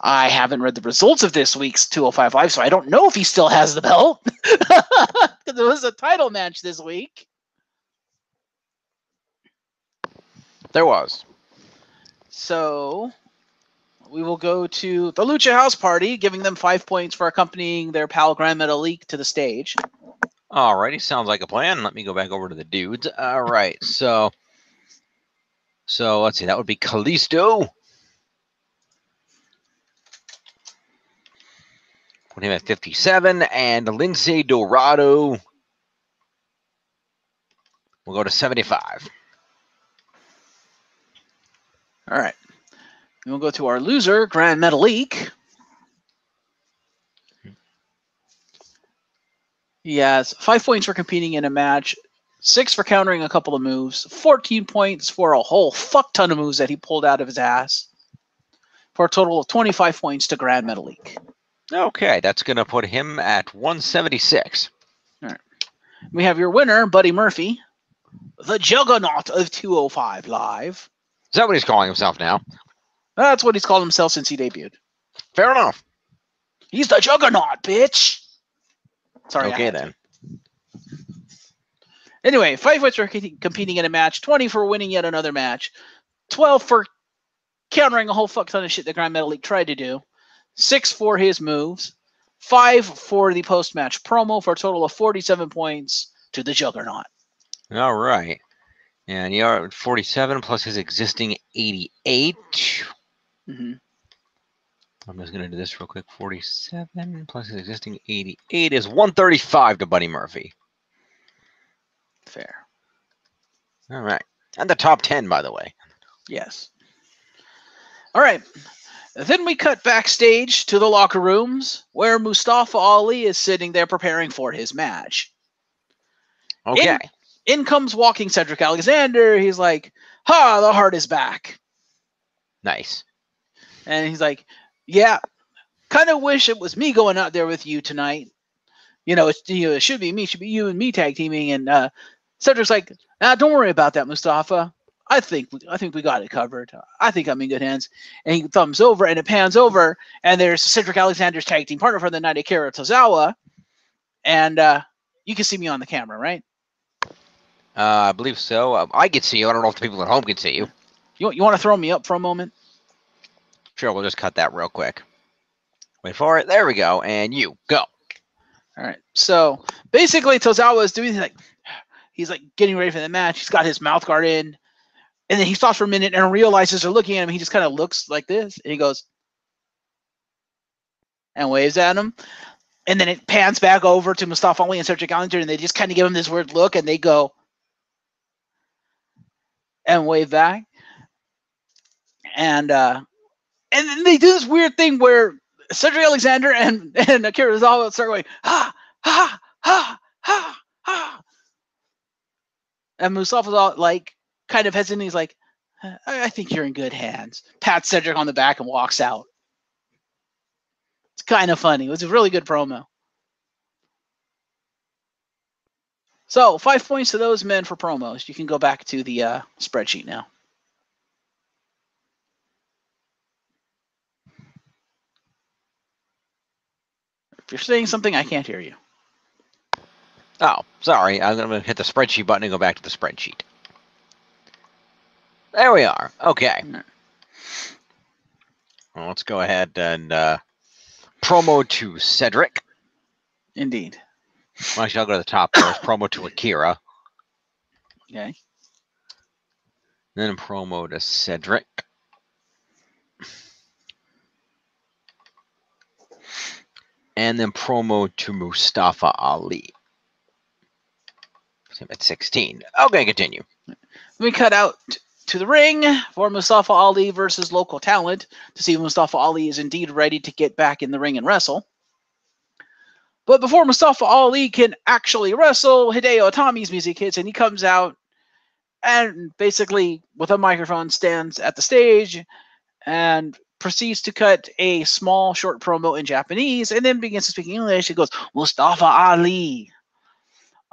I haven't read the results of this week's 205 Live, so I don't know if he still has the belt. Because it was a title match this week. There was. So we will go to the Lucha House Party, giving them 5 points for accompanying their pal Grand Metalik to the stage. Alrighty, sounds like a plan. Let me go back over to the dudes. All right, so let's see. That would be Kalisto. Put him at 57, and Lindsay Dorado. We'll go to 75. All right. And we'll go to our loser, Grand Metalik. He has 5 points for competing in a match, 6 for countering a couple of moves, 14 points for a whole fuck ton of moves that he pulled out of his ass, for a total of 25 points to Grand Metalik. Okay, that's going to put him at 176. All right. We have your winner, Buddy Murphy, the juggernaut of 205 Live. Is that what he's calling himself now? That's what he's called himself since he debuted. Fair enough. He's the juggernaut, bitch. Sorry. Okay, then. Anyway, 5 points for competing in a match, 20 for winning yet another match, 12 for countering a whole fuck ton of shit that Grand Metalik tried to do, 6 for his moves, 5 for the post-match promo for a total of 47 points to the juggernaut. All right. And you are at 47 plus his existing 88. Mm-hmm. I'm just going to do this real quick. 47 plus his existing 88 is 135 to Buddy Murphy. Fair. All right. And the top 10, by the way. Yes. All right. Then we cut backstage to the locker rooms where Mustafa Ali is sitting there preparing for his match. Okay. In comes walking Cedric Alexander. He's like, ha, the heart is back. Nice. And he's like, yeah, kind of wish it was me going out there with you tonight. It should be me. Should be you and me tag teaming. And Cedric's like, don't worry about that, Mustafa. I think we got it covered. I think I'm in good hands. And he thumbs over, and it pans over, and there's Cedric Alexander's tag team partner for the night, Akira Tozawa. And you can see me on the camera, right? I believe so. I can see you. I don't know if the people at home can see you. You want to throw me up for a moment? Sure, we'll just cut that real quick. Wait for it. There we go. And you go. All right. So basically, Tozawa is doing he's like getting ready for the match. He's got his mouth guard in, and then he stops for a minute and realizes they're looking at him. He just kind of looks like this, and he goes and waves at him. And then it pans back over to Mustafa Ali and Cedric Alexander, and they just kind of give him this weird look, and they go and wave back. And then they do this weird thing where Cedric Alexander and Akira Tozawa start going, ha, ha, ha, ha, ha. And Mustafa's all like kind of hesitant. He's like, I think you're in good hands. Pats Cedric on the back and walks out. It's kind of funny. It was a really good promo. So 5 points to those men for promos. You can go back to the spreadsheet now. If you're saying something, I can't hear you. Oh, sorry. I'm going to hit the spreadsheet button and go back to the spreadsheet. There we are. Okay. Well, let's go ahead and promo to Cedric. Indeed. Well, actually, I'll go to the top first. Promo to Akira. Okay. Then a promo to Cedric. And then promo to Mustafa Ali. I'm at 16. Okay, continue. We cut out to the ring for Mustafa Ali versus local talent to see if Mustafa Ali is indeed ready to get back in the ring and wrestle. But before Mustafa Ali can actually wrestle, Hideo Itami's music hits and he comes out and basically with a microphone stands at the stage and proceeds to cut a small short promo in Japanese and then begins to speak English. He goes, Mustafa Ali,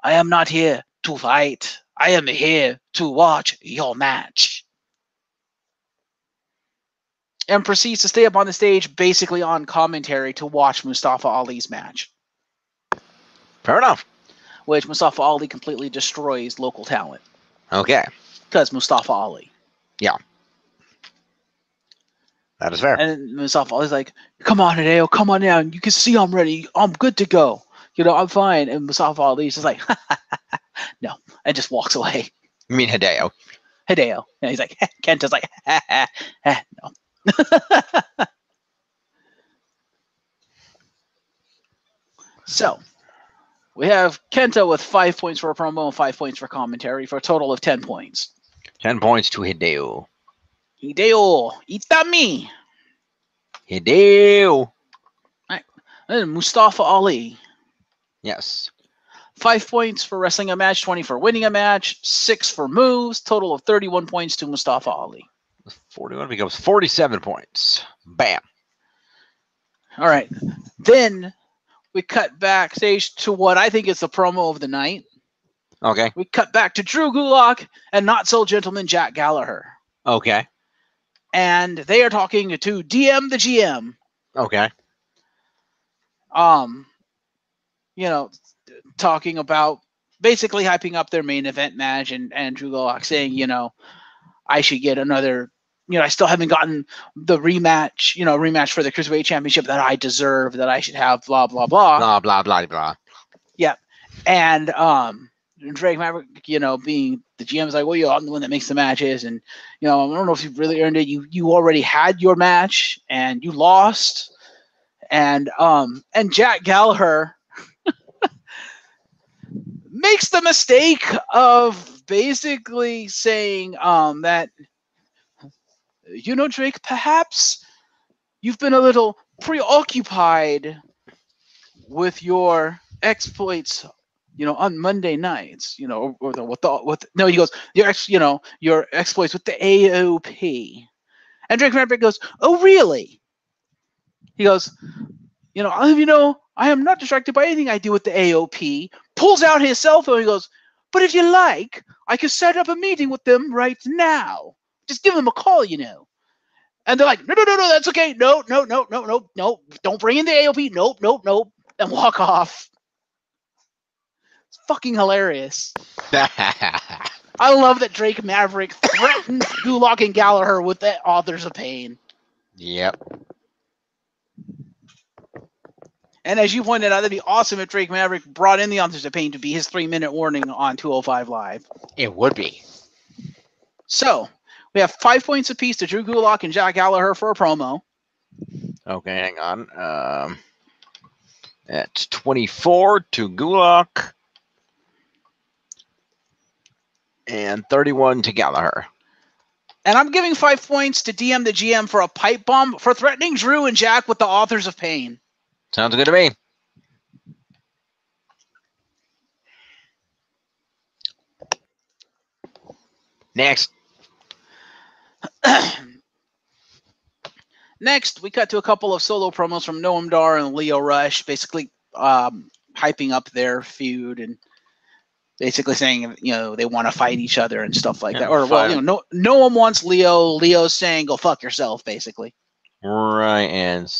I am not here to fight. I am here to watch your match. And proceeds to stay up on the stage basically on commentary to watch Mustafa Ali's match. Fair enough. Which Mustafa Ali completely destroys local talent. Okay. Because Mustafa Ali. Yeah. That is fair. And Mustafa Ali's like, come on, Hideo, come on now. You can see I'm ready. I'm good to go. You know, I'm fine. And Mustafa Ali's just like, no. And just walks away. You mean Hideo? Hideo. And he's like, Kenta's like, no. So, we have Kenta with 5 points for a promo and 5 points for commentary for a total of 10 points. 10 points to Hideo. Hideo Itami. Hideo. Right. And Mustafa Ali. Yes. 5 points for wrestling a match, 20 for winning a match, 6 for moves, total of 31 points to Mustafa Ali. 41 becomes 47 points. Bam. All right. Then we cut backstage to what I think is the promo of the night. Okay. We cut back to Drew Gulak and Not So Gentleman Jack Gallagher. Okay. And they are talking to DM the GM. Okay. You know, talking about basically hyping up their main event match and Drew Gulak saying, you know, I should get another, you know, I still haven't gotten the rematch for the Cruiserweight Championship that I deserve, that I should have, blah, blah, blah. Blah, blah, blah, blah. Yeah. And Drake Maverick, you know, being the GM is like, well, I'm the one that makes the matches. And, you know, I don't know if you've really earned it. You already had your match and you lost. And Jack Gallagher makes the mistake of basically saying that, you know, Drake, perhaps you've been a little preoccupied with your exploits, you know, on Monday nights, you know, no, he goes, your exploits with the AOP. And Drake Maverick goes, oh, really? He goes, you know, I am not distracted by anything I do with the AOP. Pulls out his cell phone. He goes, but if you like, I could set up a meeting with them right now. Just give them a call, you know. And they're like, no, that's okay. No, don't bring in the AOP. Nope. And walk off. It's fucking hilarious. I love that Drake Maverick threatened Gulak and Gallagher with the Authors of Pain. Yep. And as you pointed out, that'd be awesome if Drake Maverick brought in the Authors of Pain to be his 3-minute warning on 205 Live. It would be. So, we have 5 points apiece to Drew Gulak and Jack Gallagher for a promo. Okay, hang on. That's 24 to Gulak. And 31 to Gallagher. And I'm giving 5 points to DM the GM for a pipe bomb for threatening Drew and Jack with the Authors of Pain. Sounds good to me. Next. Next, we cut to a couple of solo promos from Noam Dar and Leo Rush, basically hyping up their feud and basically saying, you know, they want to fight each other and stuff like that. Or, well, you know, Noam wants Leo. Leo's saying, go fuck yourself, basically. Right, and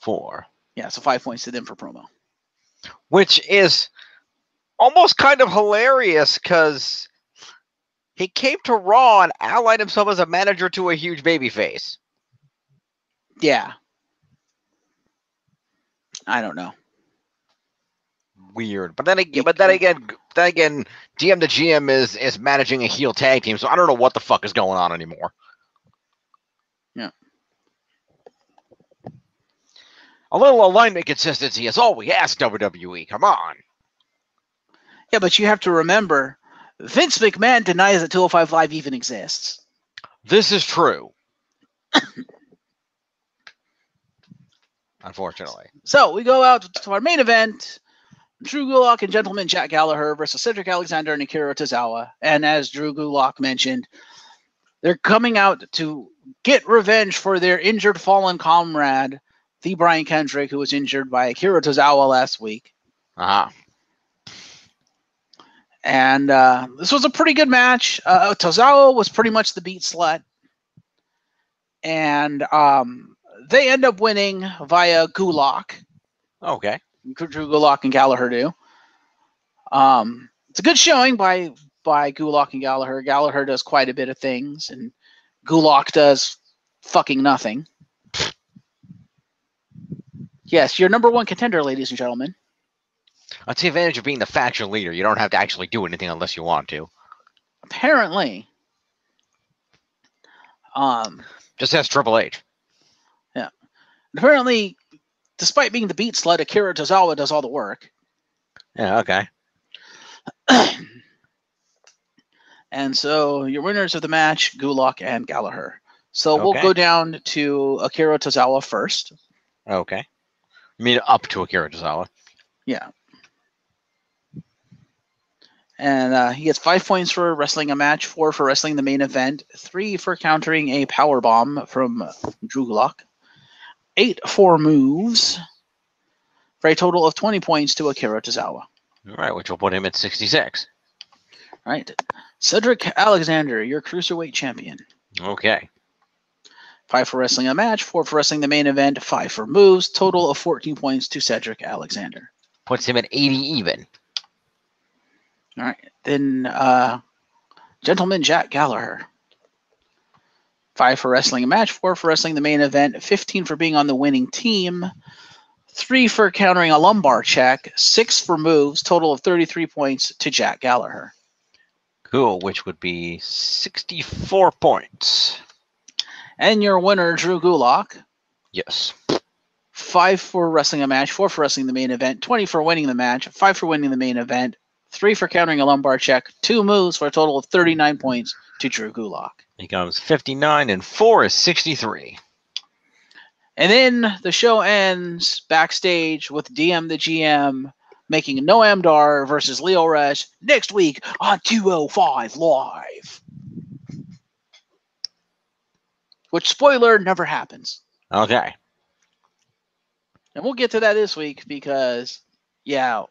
4. Yeah, so 5 points to them for promo. Which is almost kind of hilarious because he came to Raw and allied himself as a manager to a huge babyface. Yeah. I don't know. weird. But then again, GM to GM is managing a heel tag team, so I don't know what the fuck is going on anymore. Yeah. A little alignment consistency is all we ask, WWE. Come on. Yeah, but you have to remember, Vince McMahon denies that 205 Live even exists. This is true. Unfortunately. So we go out to our main event. Drew Gulak and Gentleman Jack Gallagher versus Cedric Alexander and Akira Tozawa. And as Drew Gulak mentioned, they're coming out to get revenge for their injured fallen comrade, the Brian Kendrick, who was injured by Akira Tozawa last week. Uh-huh. And this was a pretty good match. Tozawa was pretty much the beat slut. And they end up winning via Gulak. Okay. Drew Gulak and Gallagher do. It's a good showing by Gulak and Gallagher. Gallagher does quite a bit of things, and Gulak does fucking nothing. Yes, your number one contender, ladies and gentlemen. That's the advantage of being the faction leader. You don't have to actually do anything unless you want to. Apparently. Just ask Triple H. Yeah. Apparently, despite being the beat slut, Akira Tozawa does all the work. Yeah, okay. And so your winners of the match, Gulak and Gallagher. So Okay. we'll go down to Akira Tozawa first. Okay. I mean, up to Akira Tozawa. Yeah. And he gets 5 points for wrestling a match, 4 for wrestling the main event, 3 for countering a power bomb from Drew Gulak, 8 for moves, for a total of 20 points to Akira Tozawa. All right, which will put him at 66. All right. Cedric Alexander, your cruiserweight champion. Okay. 5 for wrestling a match, 4 for wrestling the main event, 5 for moves, total of 14 points to Cedric Alexander. Puts him at 80 even. All right. Then Gentleman Jack Gallagher. 5 for wrestling a match, 4 for wrestling the main event, 15 for being on the winning team, 3 for countering a lumbar check, 6 for moves, total of 33 points to Jack Gallagher. Cool, which would be 64 points. And your winner, Drew Gulak. Yes. 5 for wrestling a match, 4 for wrestling the main event, 20 for winning the match, 5 for winning the main event, 3 for countering a lumbar check, 2 moves for a total of 39 points to Drew Gulak. He comes 59 and 4 is 63. And then the show ends backstage with DM the GM making Noam Dar versus Leo Rush next week on 205 Live. Which, spoiler, never happens. Okay. And we'll get to that this week because, yeah,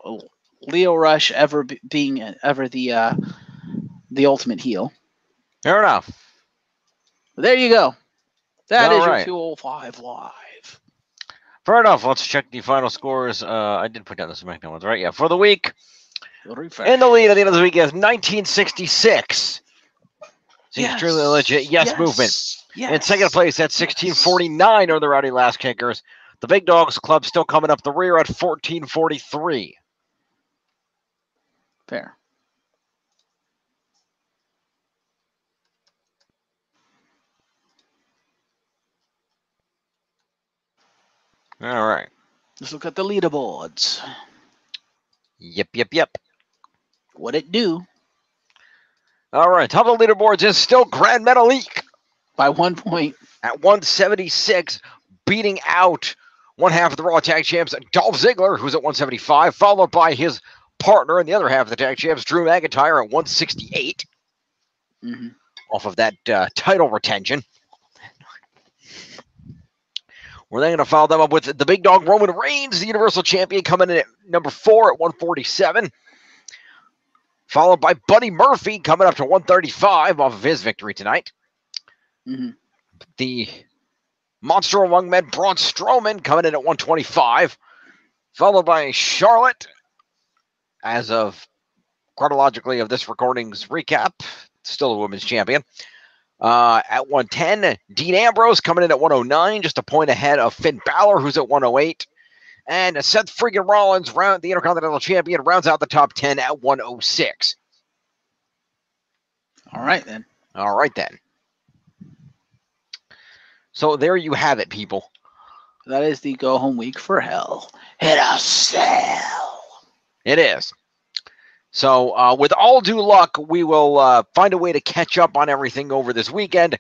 Leo Rush being the ultimate heel. Fair enough. There you go. That is right. your 205 Live. Fair enough. Let's check the final scores. I did put down the SmackDown ones, right? Yeah, for the week. In the lead at the end of the week is 1966. Seems truly legit. Yes, movement. Yes. In second place at 1649 are the Rowdy Last Kickers. The Big Dogs Club still coming up the rear at 1443. Fair. All right. Let's look at the leaderboards. Yep. What it do? All right. Top of the leaderboards is still Grand Metalik By 1 point. at 176, beating out one half of the Raw Tag Champs, Dolph Ziggler, who's at 175, followed by his partner in the other half of the Tag Champs, Drew McIntyre, at 168. Mm-hmm. Off of that title retention. We're then going to follow them up with the big dog Roman Reigns, the Universal Champion, coming in at number 4 at 147. Followed by Buddy Murphy coming up to 135 off of his victory tonight. Mm-hmm. The Monster Among Men, Braun Strowman, coming in at 125. Followed by Charlotte, as of chronologically of this recording's recap, still a women's champion. At 110, Dean Ambrose coming in at 109, just a point ahead of Finn Balor, who's at 108. And Seth freaking Rollins, the Intercontinental Champion, rounds out the top 10 at 106. All right, then. All right, then. So there you have it, people. That is the go-home week for Hell in a Cell. It is. So with all due luck, we will find a way to catch up on everything over this weekend.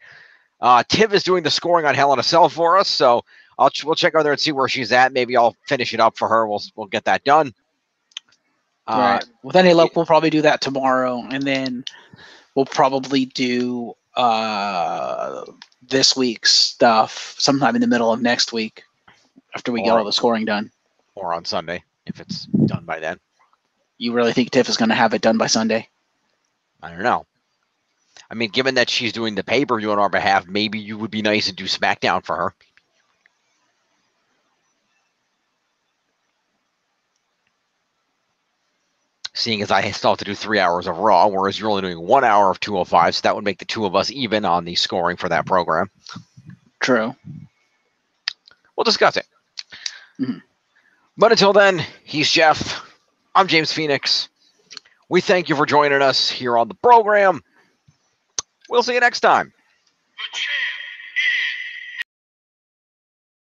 Tiv is doing the scoring on Hell in a Cell for us, so we'll check out there and see where she's at. Maybe I'll finish it up for her. We'll get that done. Right. With any luck, we'll probably do that tomorrow, and then we'll probably do this week's stuff sometime in the middle of next week after we get all the scoring done. Or on Sunday, if it's done by then. You really think Tiff is going to have it done by Sunday? I don't know. I mean, given that she's doing the pay-per-view on our behalf, maybe you would be nice and do SmackDown for her. Seeing as I still have to do 3 hours of Raw, whereas you're only doing 1 hour of 205, so that would make the two of us even on the scoring for that program. True. We'll discuss it. Mm-hmm. But until then, he's Jeff. I'm James Phoenix. We thank you for joining us here on the program. We'll see you next time.